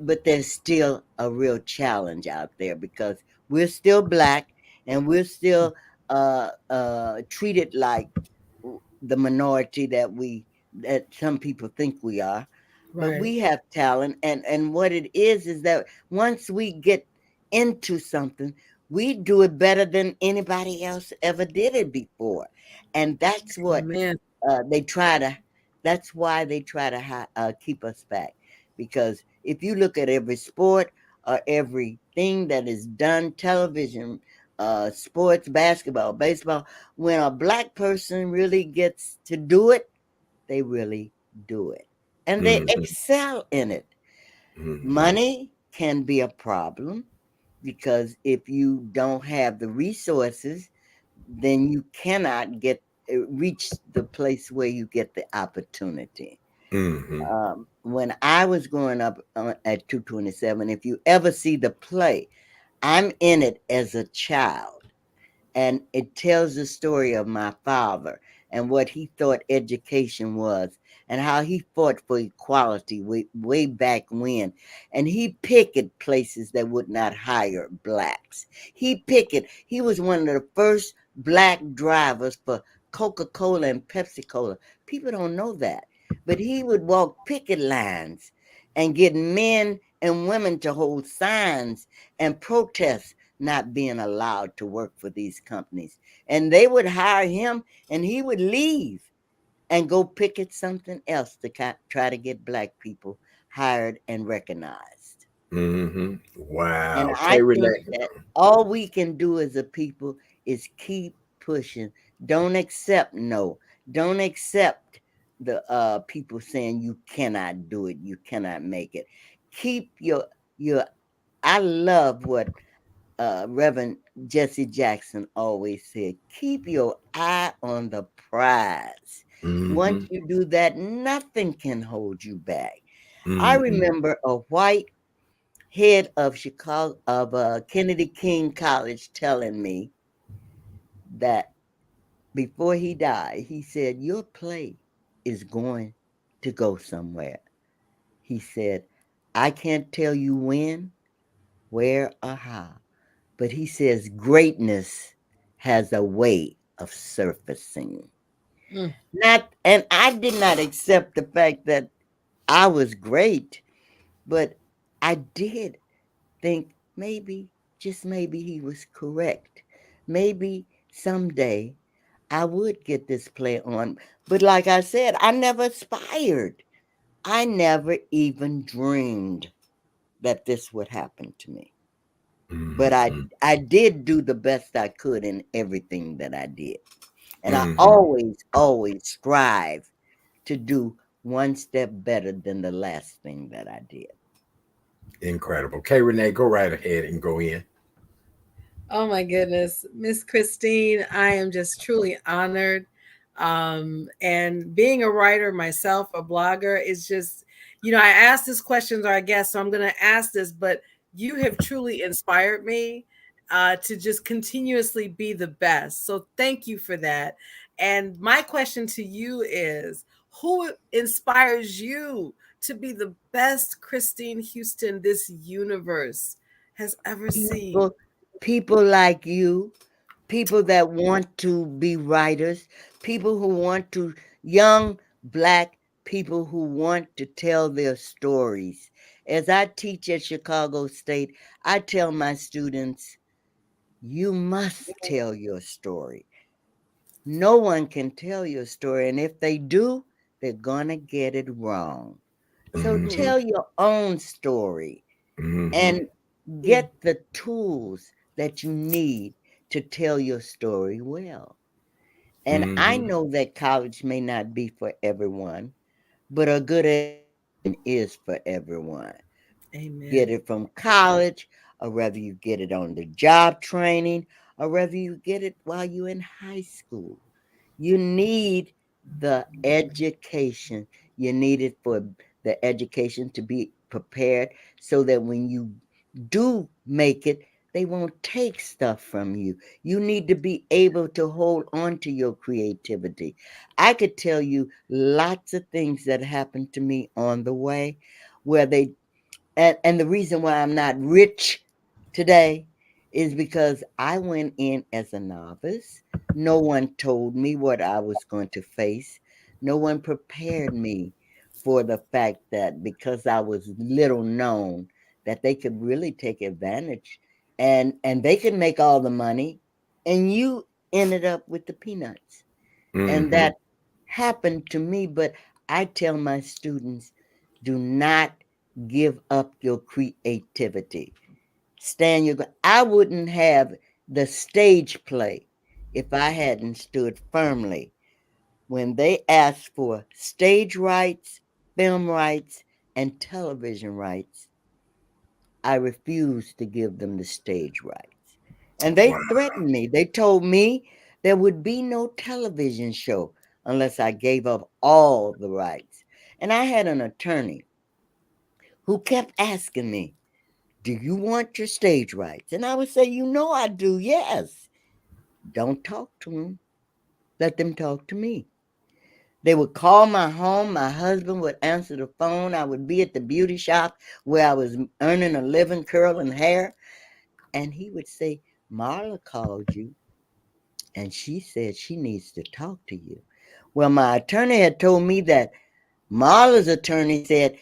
but there's still a real challenge out there because we're still Black and we're still treated like the minority that some people think we are. But we have talent, and what it is that once we get into something, we do it better than anybody else ever did it before. And that's what they try to, that's why they try to keep us back. Because if you look at every sport or everything that is done, television, sports, basketball, baseball, when a Black person really gets to do it, they really do it. And they excel in it. Money can be a problem because if you don't have the resources, then you cannot reach the place where you get the opportunity. When I was growing up at 227, if you ever see the play, I'm in it as a child. And it tells the story of my father and what he thought education was. and how he fought for equality way back when. And he picketed places that would not hire blacks. He was one of the first black drivers for Coca-Cola and Pepsi-Cola. People don't know that. But he would walk picket lines and get men and women to hold signs and protest not being allowed to work for these companies. And they would hire him and he would leave and go picket something else to try to get black people hired and recognized. Mm-hmm. And Wow. I Okay, think Renee. that all we can do as a people is keep pushing. Don't accept no. Don't accept the people saying you cannot do it, you cannot make it. Keep your I love what Reverend Jesse Jackson always said, keep your eye on the prize. Once Mm-hmm. you do that, nothing can hold you back. I Mm-hmm. remember a white head of Chicago of Kennedy King College telling me that before he died, he said, "Your play is going to go somewhere." He said, "I can't tell you when, where, or how, but he says greatness has a way of surfacing." Mm. Not, and I did not accept the fact that I was great, but I did think maybe, just maybe, he was correct. Maybe someday I would get this play on. But like I said, I never aspired. I never even dreamed that this would happen to me. But Mm-hmm. I did do the best I could in everything that I did. And I Mm-hmm. always strive to do one step better than the last thing that I did. Incredible. Okay, Renee, go right ahead and go in. Oh my goodness, Miss Christine, I am just truly honored. And being a writer myself, a blogger, is just, I asked this question to our guests, so I'm going to ask this, but you have truly inspired me to just continuously be the best. So thank you for that. And my question to you is, who inspires you to be the best Christine Houston this universe has ever seen? People, people like you, people that want to be writers, people who want to, young black people who want to tell their stories. As I teach at Chicago State, I tell my students, you must tell your story. No one can tell your story, and if they do, they're gonna get it wrong. So Mm-hmm. tell your own story Mm-hmm. and get the tools that you need to tell your story well. And I Mm-hmm. know that college may not be for everyone, but a good education is for everyone. Get Amen. it from college, or whether you get it on the job training, or whether you get it while you're in high school. You need the education. You need it for the education to be prepared so that when you do make it, they won't take stuff from you. You need to be able to hold on to your creativity. I could tell you lots of things that happened to me on the way where and the reason why I'm not rich today is because I went in as a novice. No one told me what I was going to face. No one prepared me for the fact that because I was little known, that they could really take advantage and they could make all the money and you ended up with the peanuts. And Mm-hmm. that happened to me, but I tell my students, do not give up your creativity. Stand your I wouldn't have the stage play if I hadn't stood firmly when they asked for stage rights, film rights, and television rights. I refused to give them the stage rights. And they Wow. threatened me. They told me there would be no television show unless I gave up all the rights. And I had an attorney who kept asking me, do you want your stage rights? And I would say, I do, yes. Don't talk to them. Let them talk to me. They would call my home. My husband would answer the phone. I would be at the beauty shop where I was earning a living curling hair. And he would say, Marla called you and she said she needs to talk to you. Well, my attorney had told me that Marla's attorney said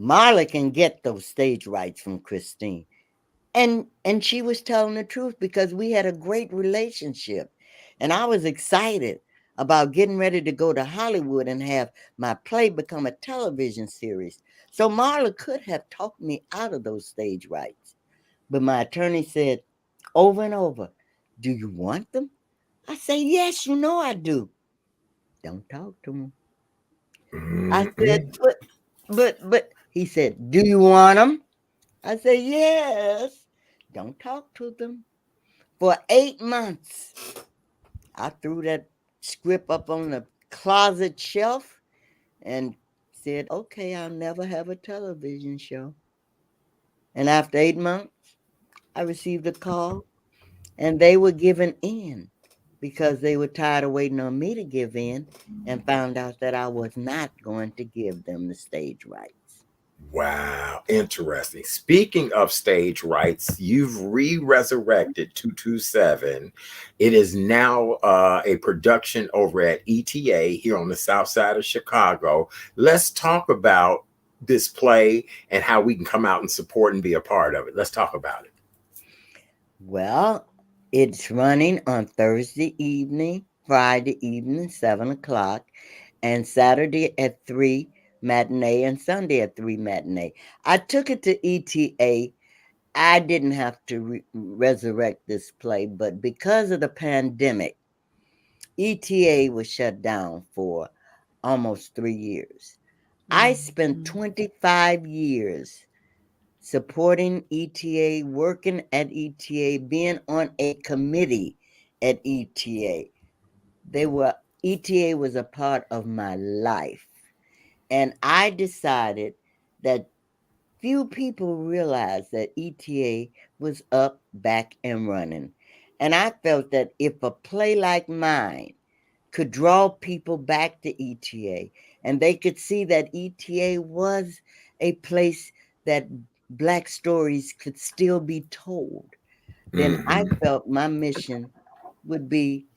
Marla can get those stage rights from Christine. And she was telling the truth because we had a great relationship. And I was excited about getting ready to go to Hollywood and have my play become a television series. So Marla could have talked me out of those stage rights. But my attorney said over and over, do you want them? I say, yes, you know I do. Don't talk to him. I said, but he said, do you want them? I said, yes. Don't talk to them. For 8 months, I threw that script up on the closet shelf and said, okay, I'll never have a television show. And after 8 months, I received a call and they were giving in because they were tired of waiting on me to give in and found out that I was not going to give them the stage rights. Wow, interesting. Speaking of stage rights, you've re-resurrected 227. It is now a production over at ETA here on the south side of Chicago. Let's talk about this play and how we can come out and support and be a part of it. Let's talk about it. Well, it's running on Thursday evening, Friday evening, 7 o'clock, and Saturday at 3 matinee and Sunday at 3 matinee. I took it to ETA. I didn't have to resurrect this play, but because of the pandemic, ETA was shut down for almost 3 years. I spent 25 years supporting ETA, working at ETA, being on a committee at ETA. ETA was a part of my life. And I decided that few people realized that ETA was up, back, and running. And I felt that if a play like mine could draw people back to ETA and they could see that ETA was a place that Black stories could still be told, then I felt my mission would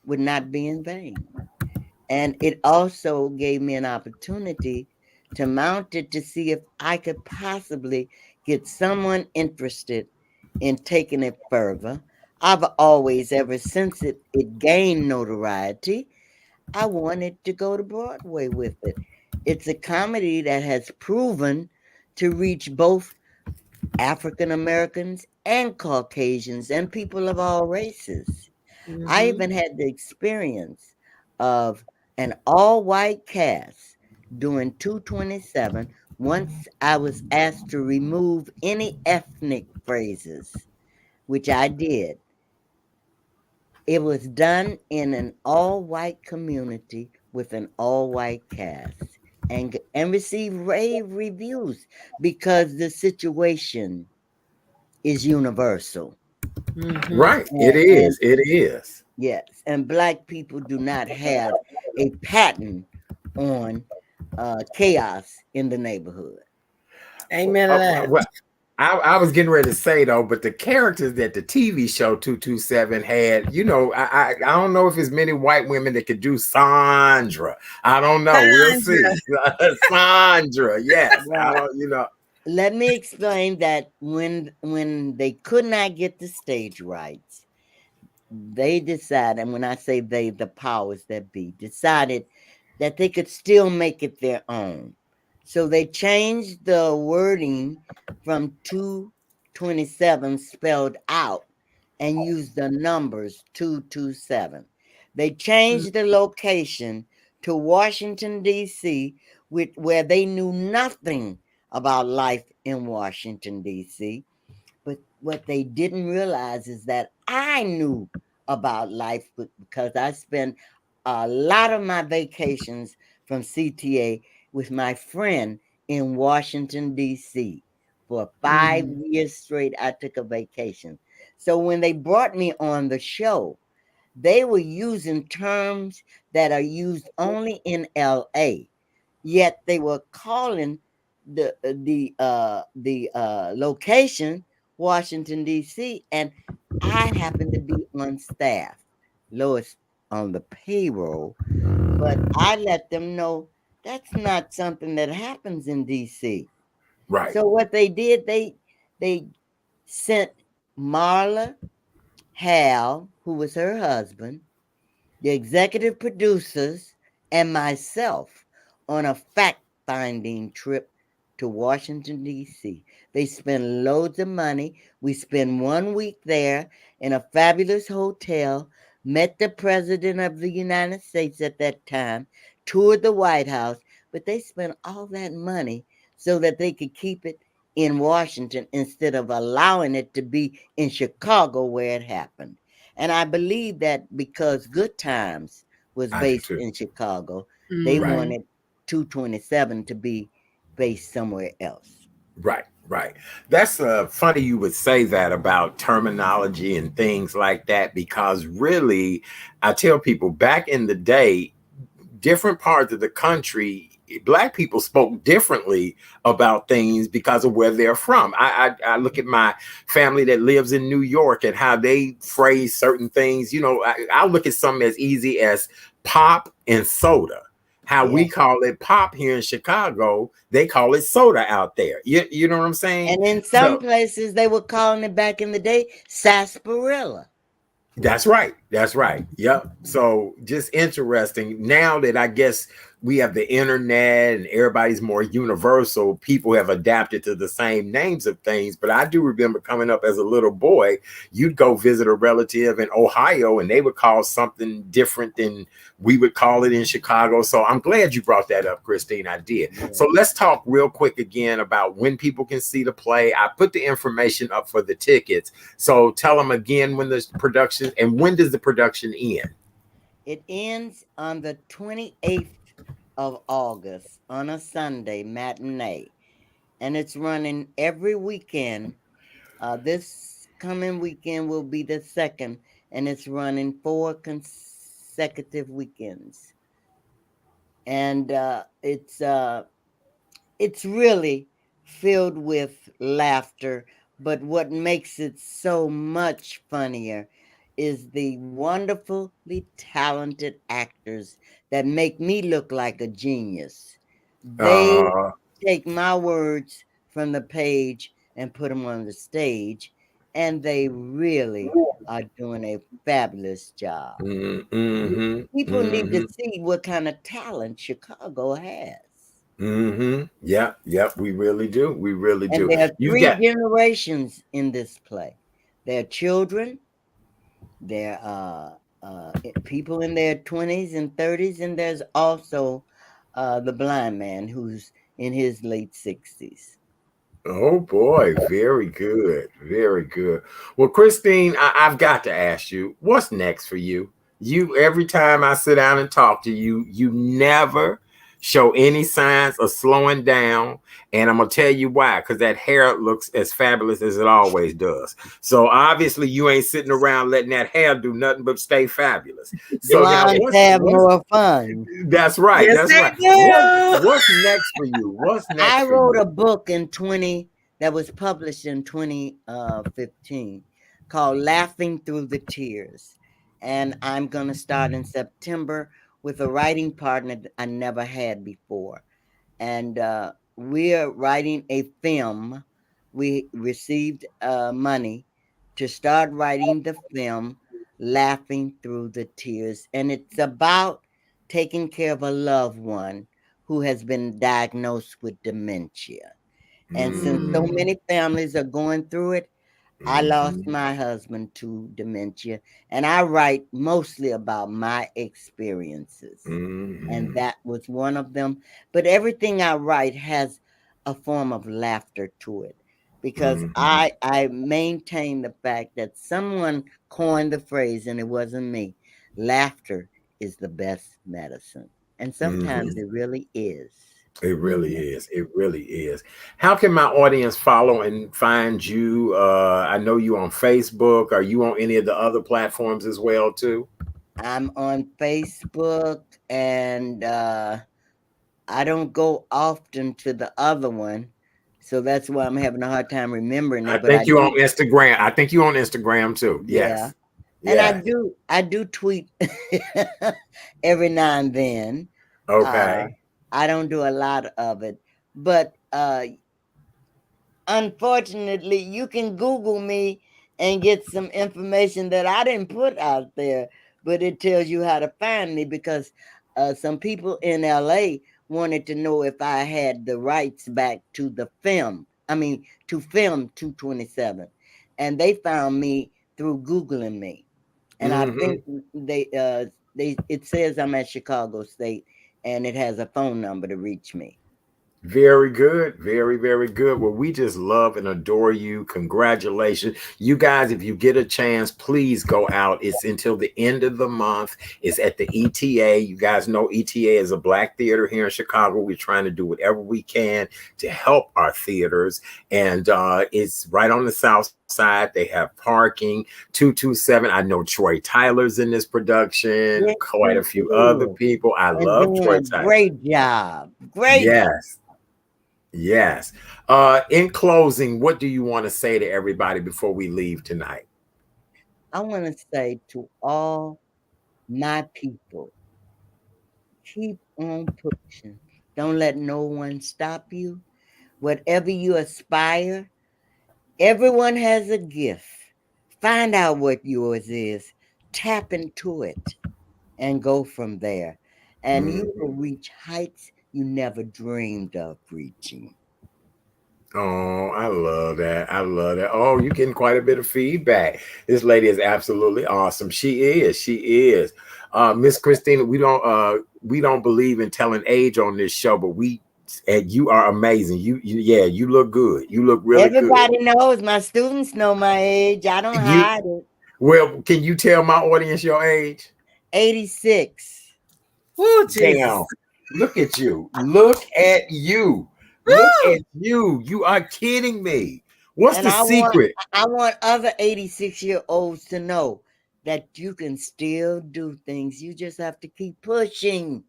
not be in vain. And it also gave me an opportunity to mount it to see if I could possibly get someone interested in taking it further. I've always, ever since it gained notoriety, I wanted to go to Broadway with it. It's a comedy that has proven to reach both African Americans and Caucasians and people of all races. I even had the experience of an all-white cast doing 227 once I was asked to remove any ethnic phrases, which I did. It was done in an all-white community with an all-white cast and received rave reviews because the situation is universal. Right. It is. It is. Yes. And Black people do not have a pattern on chaos in the neighborhood. Amen to that. Well, I was getting ready to say though, but the characters that the TV show 227 had, you know, I don't know if there's many white women that could do Sandra. I don't know. We'll see. Sandra, yes. I don't, you know. Let me explain that when they could not get the stage rights, they decided, and when I say they, the powers that be, decided that they could still make it their own. So they changed the wording from 227 spelled out and used the numbers 227. They changed the location to Washington, D.C., where they knew nothing about life in Washington, D.C. But what they didn't realize is that I knew about life because I spent a lot of my vacations from CTA with my friend in Washington, D.C. For 5 years straight, I took a vacation. So when they brought me on the show, They were using terms that are used only in LA, yet they were calling the location Washington D.C. and I happened to be on staff, lowest on the payroll, but I let them know that's not something that happens in D.C. Right. So what they did, they sent Marla Hal, who was her husband, the executive producers, and myself on a fact-finding trip to Washington, D.C. They spent loads of money. We spent 1 week there in a fabulous hotel, met the President of the United States at that time, toured the White House, but they spent all that money so that they could keep it in Washington instead of allowing it to be in Chicago where it happened. And I believe that because Good Times was I do based too. in Chicago, they Right. wanted 227 to be based somewhere else. Right. Right. That's funny you would say that about terminology and things like that, because really, I tell people back in the day, different parts of the country, Black people spoke differently about things because of where they're from. I look at my family that lives in New York and how they phrase certain things. You know, I look at something as easy as pop and soda. How we call it pop here in Chicago, they call it soda out there. You know what I'm saying? And in some places, they were calling it back in the day sarsaparilla. That's right. That's right. Yep. So just interesting. Now that I guess we have the internet and everybody's more universal, people have adapted to the same names of things. But I do remember coming up as a little boy, you'd go visit a relative in Ohio and they would call something different than we would call it in Chicago. So I'm glad you brought that up, Christine. I did. Yeah. So let's talk real quick again about when people can see the play. I put the information up for the tickets. So tell them again when the production, and when does the production end? It ends on the 28th of August on a Sunday matinee, and it's running every weekend. This coming weekend will be the second, and it's running 4 consecutive weekends. And it's really filled with laughter, but what makes it so much funnier is the wonderfully talented actors that make me look like a genius. They take my words from the page and put them on the stage, and they really are doing a fabulous job. People need to see what kind of talent Chicago has. Yeah, we really do. We really do. And there are 3 generations in this play. There are children, there are people in their 20s and 30s, and there's also the blind man who's in his late 60s. Oh boy, very good. Very good. Well, Christine, I've got to ask you, what's next for you? Every time I sit down and talk to you, you never show any signs of slowing down. And I'm going to tell you why, because that hair looks as fabulous as it always does. So obviously you ain't sitting around letting that hair do nothing but stay fabulous. So now have more fun. That's right. Yes, that's right. What's next for you? What's next? I wrote a book that was published in 2015 called Laughing Through the Tears. And I'm going to start in September with a writing partner that I never had before. And we're writing a film. We received money to start writing the film, Laughing Through the Tears. And it's about taking care of a loved one who has been diagnosed with dementia. And since so many families are going through it, I lost my husband to dementia, and I write mostly about my experiences. And that was one of them. But everything I write has a form of laughter to it, because I maintain the fact that someone coined the phrase, and it wasn't me. Laughter is the best medicine. And sometimes it really is. It really is. It really is. How can my audience follow and find you? I know you on Facebook. Are you on any of the other platforms as well, too? I'm on Facebook, and I don't go often to the other one, so that's why I'm having a hard time remembering I it. But I think you on do, Instagram. I think you on Instagram too. yeah, Yes. and Yeah. I do tweet every now and then. Okay. I don't do a lot of it, but unfortunately, you can Google me and get some information that I didn't put out there, but it tells you how to find me because some people in LA wanted to know if I had the rights back to the film. I mean, to film 227. And they found me through Googling me. And I Mm-hmm. think it says I'm at Chicago State and it has a phone number to reach me. Very good. Very, very good. Well, we just love and adore you. Congratulations. You guys, if you get a chance, please go out. It's until the end of the month. It's at the ETA. You guys know ETA is a Black theater here in Chicago. We're trying to do whatever we can to help our theaters. And it's right on the south side. They have parking. 227. I know Troy Tyler's in this production. Yes, Quite a few you other do. people. I And love doing Troy a Tyler. great job. Great job. Yes. Yes. In closing, what do you want to say to everybody before we leave tonight? I want to say to all my people, keep on pushing. Don't let no one stop you. Whatever you aspire, everyone has a gift. Find out what yours is, tap into it, and go from there. And you will reach heights you never dreamed of reaching. Oh, I love that. I love that. Oh, you're getting quite a bit of feedback. This lady is absolutely awesome. She is. She is. Miss Christina, we don't believe in telling age on this show, but you are amazing. You look good. You look really Everybody knows. My students know my age. I don't good. hide it. Well, can you tell my audience your age? 86. Oh, Jesus. Damn. Look at you. Look at you. Look at you. You are kidding me. What's And the secret? I want other 86-year-olds to know that you can still do things. You just have to keep pushing.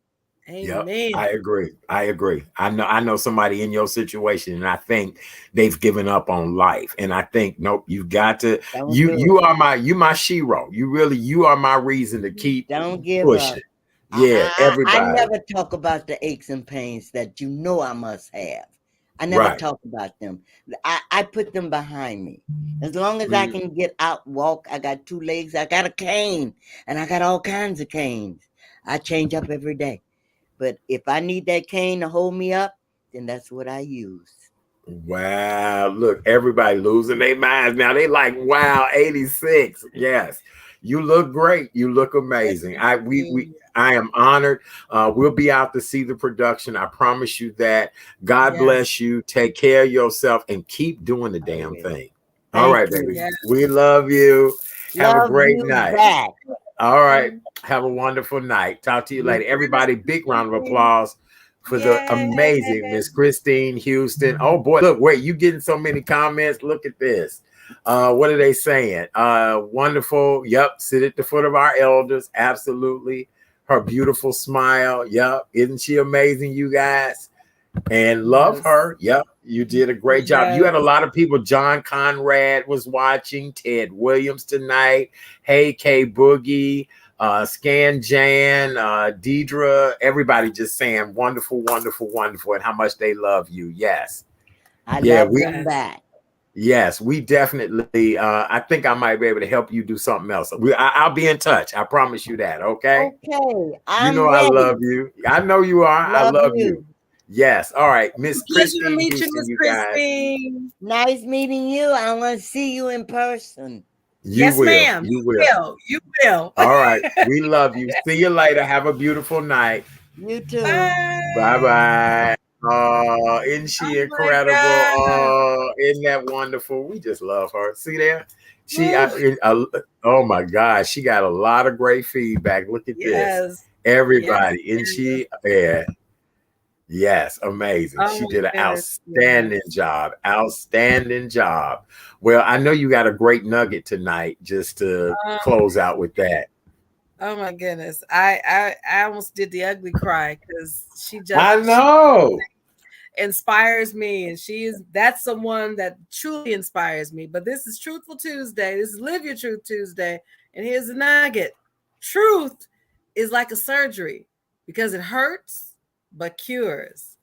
Yep, Amen. I agree. I agree. I know somebody in your situation, and I think they've given up on life. And I think, nope, you've got to. You are my shero. You are my reason to keep Don't give pushing. up. Yeah, I everybody. never talk about the aches and pains that you know I must have. I never Right. talk about them. I put them behind me. As long as I can get out, walk, I got 2 legs, I got a cane, and I got all kinds of canes. I change up every day. But if I need that cane to hold me up, then that's what I use. Wow. Look, everybody losing their minds now. They like, wow, 86. Yes. You look great. You look amazing. I am honored. We'll be out to see the production. I promise you that. God bless you. Take care of yourself and keep doing the damn thing. All right, baby. Yes. We love you. Have a great night. Back. All right. Have a wonderful night. Talk to you later. Everybody, big round of applause for the amazing Miss Christine Houston. Oh boy, look, wait, you getting so many comments. Look at this. What are they saying? Wonderful. Yep. Sit at the foot of our elders. Absolutely. Her beautiful smile. Yep. Isn't she amazing, you guys? And love her. Yep. You did a great job. You had a lot of people. John Conrad was watching. Ted Williams tonight. Hey, K Boogie. Scan Jan, Deidre, everybody just saying wonderful, wonderful, wonderful, and how much they love you. Yes. I love them back. Yes, we definitely. I think I might be able to help you do something else. I'll be in touch. I promise you that. Okay. Okay. You know ready. I love you. I know you are. I love you. Yes. All right, Miss Christine Houston, you guys. Nice meeting you. I want to see you in person. Yes, ma'am. You will. You will. All right. We love you. See you later. Have a beautiful night. You too. Bye-bye. Oh, isn't she incredible? Oh, isn't that wonderful? We just love her. See there? Oh my gosh, she got a lot of great feedback. Look at this. Everybody. Isn't she? Yeah. Yes, amazing. She did an outstanding job. Outstanding job. Well, I know you got a great nugget tonight just to close out with that. Oh my goodness. I almost did the ugly cry because she I just know. inspires me, and that's someone that truly inspires me. But this is Truthful Tuesday. This is Live Your Truth Tuesday. And here's the nugget. Truth is like a surgery because it hurts but cures.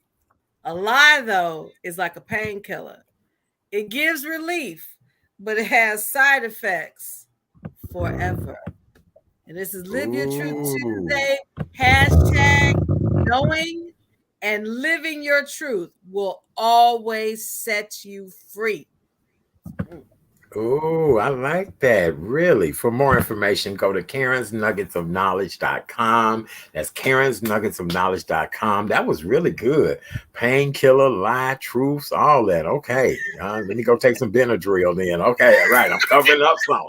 A lie, though, is like a painkiller. It gives relief, but it has side effects forever. And this is Live Your Truth Tuesday. Hashtag knowing and living your truth will always set you free. Oh, I like that. Really. For more information, go to karensnuggetsofknowledge.com. That's karensnuggetsofknowledge.com. That was really good. Painkiller, lie, truths, all that. Okay. Let me go take some Benadryl then. Okay. All right. I'm covering up something.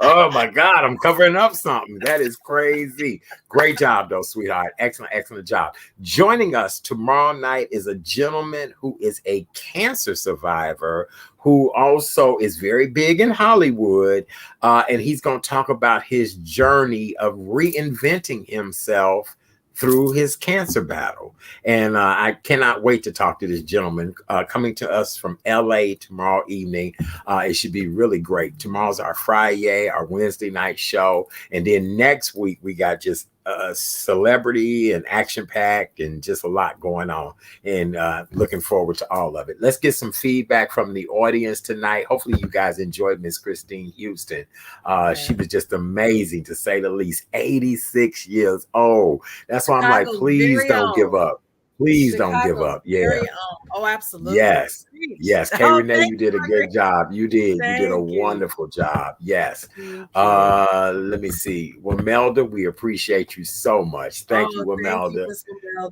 Oh my God, I'm covering up something. That is crazy. Great job, though, sweetheart. Excellent, excellent job. Joining us tomorrow night is a gentleman who is a cancer survivor who also is very big in Hollywood. And he's going to talk about his journey of reinventing himself through his cancer battle. And I cannot wait to talk to this gentleman coming to us from LA tomorrow evening. It should be really great. Tomorrow's our Friday, our Wednesday night show. And then next week, we got just celebrity and action packed and just a lot going on, and looking forward to all of it. Let's get some feedback from the audience tonight. Hopefully you guys enjoyed Miss Christine Houston. She was just amazing, to say the least. 86 years old. That's why I'm like, please don't give up. Please don't give up. Yeah. Oh, absolutely. Yes. Yes. Kay Renee, you did a good job. You did. You did a wonderful job. Yes. Let me see. Wamelda, we appreciate you so much. Thank you, Wamelda.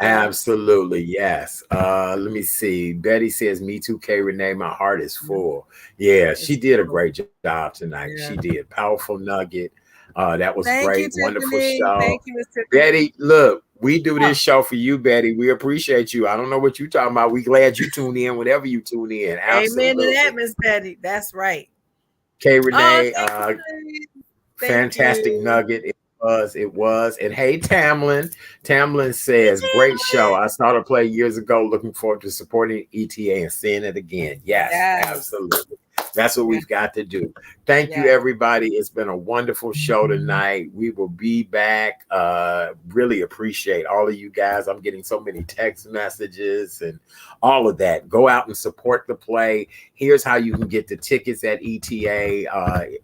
Absolutely. Yes. Let me see. Betty says, me too, Kay Renee. My heart is full. Yeah, she did a great job tonight. She did. Powerful nugget. That was great. Wonderful show. Thank you, Mr. Betty, look. We do this show for you, Betty. We appreciate you. I don't know what you're talking about. We glad you tune in whenever you tune in. Absolutely. Amen to that, Miss Betty. That's right. Kay Renee, fantastic nugget. It was. And hey, Tamlin. Tamlin says, great show. I saw the play years ago. Looking forward to supporting ETA and seeing it again. Yes. Absolutely. That's what we've got to do. Thank you, everybody. It's been a wonderful show tonight. We will be back. Really appreciate all of you guys. I'm getting so many text messages and all of that. Go out and support the play. Here's how you can get the tickets at ETA.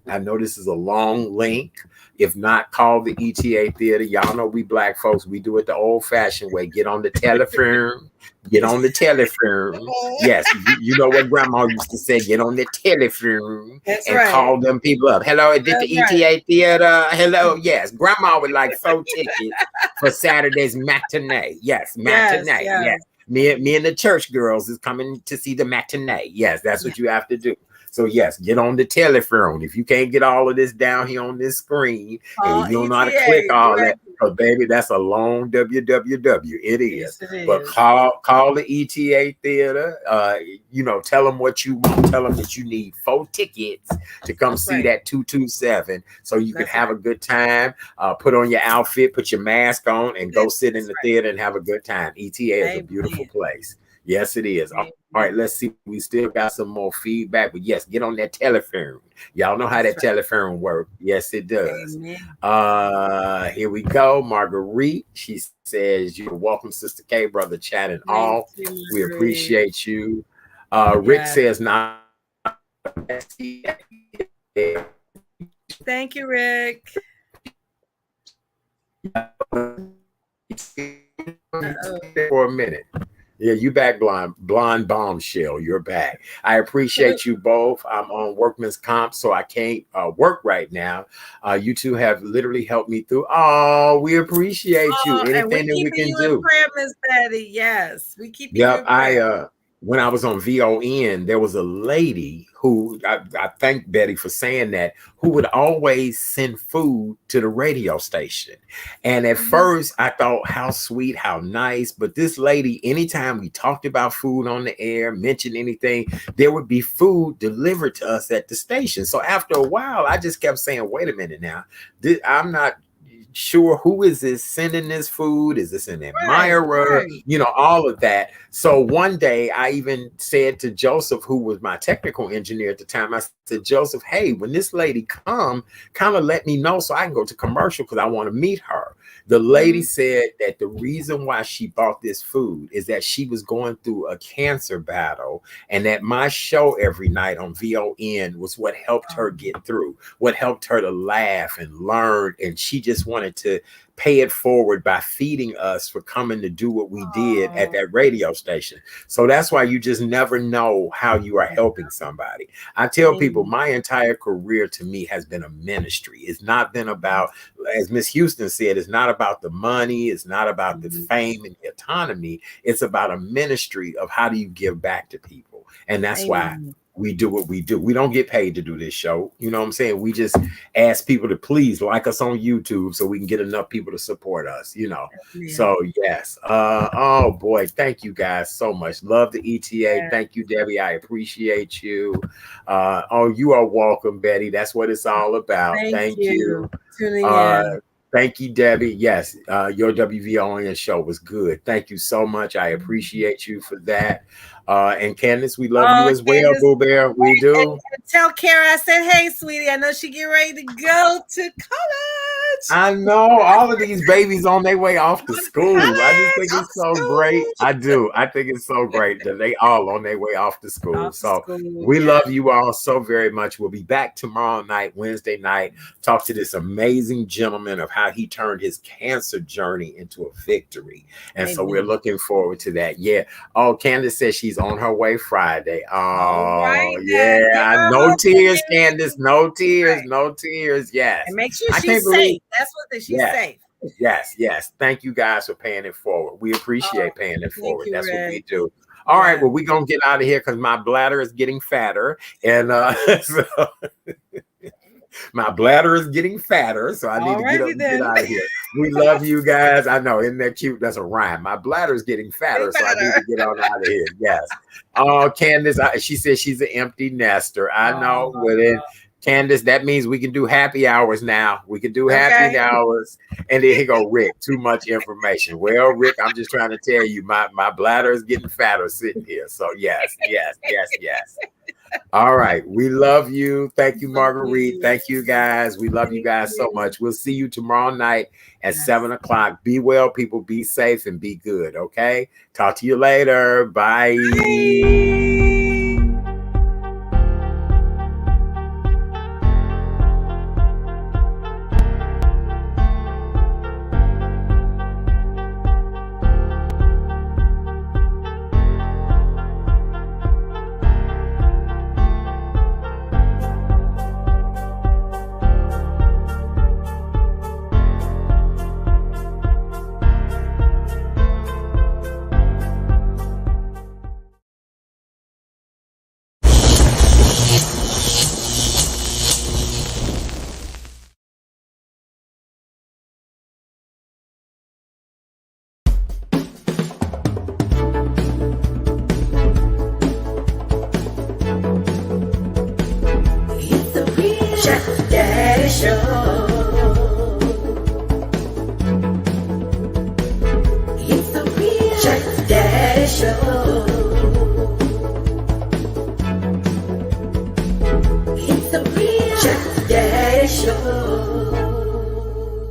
I know this is a long link. If not, call the ETA Theater. Y'all know we Black folks, we do it the old-fashioned way. Get on the telephone. Get on the telephone. Yes, you know what Grandma used to say. Get on the telephone and call them people up. Hello, is this the ETA Theater? Hello, yes. Grandma would like 4 tickets for Saturday's matinee. Yes, matinee. Yes. Me and the church girls is coming to see the matinee. Yes, that's what you have to do. So yes, get on the telephone. If you can't get all of this down here on this screen, and you don't know how to click all that, because baby, that's a long www. It is. Yes, it but is. Call the ETA Theater. Tell them what you want. Tell them that you need 4 tickets to come see that 227, so you can have a good time. Put on your outfit, put your mask on, and go sit in the theater and have a good time. ETA is a beautiful place. Yes, it is. All right, let's see. We still got some more feedback, but yes, get on that telephone. Y'all know how that telephone works. Yes, it does. Here we go. Marguerite, she says, you're welcome, Sister K, Brother Chat and all. We appreciate you. Rick says, not. Thank you, Rick. For a minute. Yeah, you back, blonde bombshell. You're back. I appreciate you both. I'm on workman's comp, so I can't work right now. You two have literally helped me through. Oh, we appreciate you. Anything that we can do. Prayer, Miss Betty. Yes, we keep you in prayer. When I was on VON, there was a lady who, I thank Betty for saying that, who would always send food to the radio station. And at first I thought, how sweet, how nice. But this lady, anytime we talked about food on the air, mentioned anything, there would be food delivered to us at the station. So after a while, I just kept saying, wait a minute now, I'm not sure who is this sending this food? Is this an admirer? Right. You know, all of that. So one day I even said to Joseph, who was my technical engineer at the time, I said, Joseph, hey, when this lady come, kind of let me know so I can go to commercial because I want to meet her. The lady said that the reason why she bought this food is that she was going through a cancer battle, and that my show every night on VON was what helped her get through, what helped her to laugh and learn. And she just wanted to pay it forward by feeding us for coming to do what we did at that radio station. So that's why you just never know how you are helping somebody. I tell people my entire career to me has been a ministry. It's not been about, as Miss Houston said, it's not about the money. It's not about the fame and the autonomy. It's about a ministry of how do you give back to people. And that's why we do what we do. We don't get paid to do this show. You know what I'm saying? We just ask people to please like us on YouTube so we can get enough people to support us, you know. So yes. Oh boy, thank you guys so much. Love the ETA. Thank you, Debbie. I appreciate you. Oh, you are welcome, Betty. That's what it's all about. Thank you. Tuning in. Thank you, Debbie. Yes, your WVON show was good. Thank you so much. I appreciate you for that. And Candace, we love you as well, Boo Bear. We do. And tell Kara I said, hey, sweetie, I know she get ready to go to college. I know all of these babies on their way off to school. I just think it's so great. I do. I think it's so great that they all on their way off to school. We love you all so very much. We'll be back tomorrow night, Wednesday night, talk to this amazing gentleman of how he turned his cancer journey into a victory. And so we're looking forward to that. Yeah. Oh, Candace says she's on her way Friday. Oh, yeah. No tears, Candace. No tears. No tears. Yes. And make sure she's safe. That's what she's safe. Yes. Thank you guys for paying it forward. We appreciate paying it forward. That's what we do. All right. Well, we're going to get out of here because my bladder is getting fatter. And so my bladder is getting fatter. So I need to get up and get out of here. We love you guys. I know. Isn't that cute? That's a rhyme. My bladder is getting fatter. So I need to get on out of here. Yes. Oh, Candace, she says she's an empty nester. I know. But then Candace, that means we can do happy hours now. We can do happy hours. And then here go Rick. Too much information. Well, Rick, I'm just trying to tell you, my bladder is getting fatter sitting here. So yes. All right. We love you. Thank you, Marguerite. Thank you, guys. We love you guys so much. We'll see you tomorrow night at 7 o'clock. Be well, people. Be safe and be good. Okay. Talk to you later. Bye.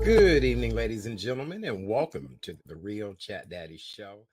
Good evening, ladies and gentlemen, and welcome to the Real Chat Daddy Show.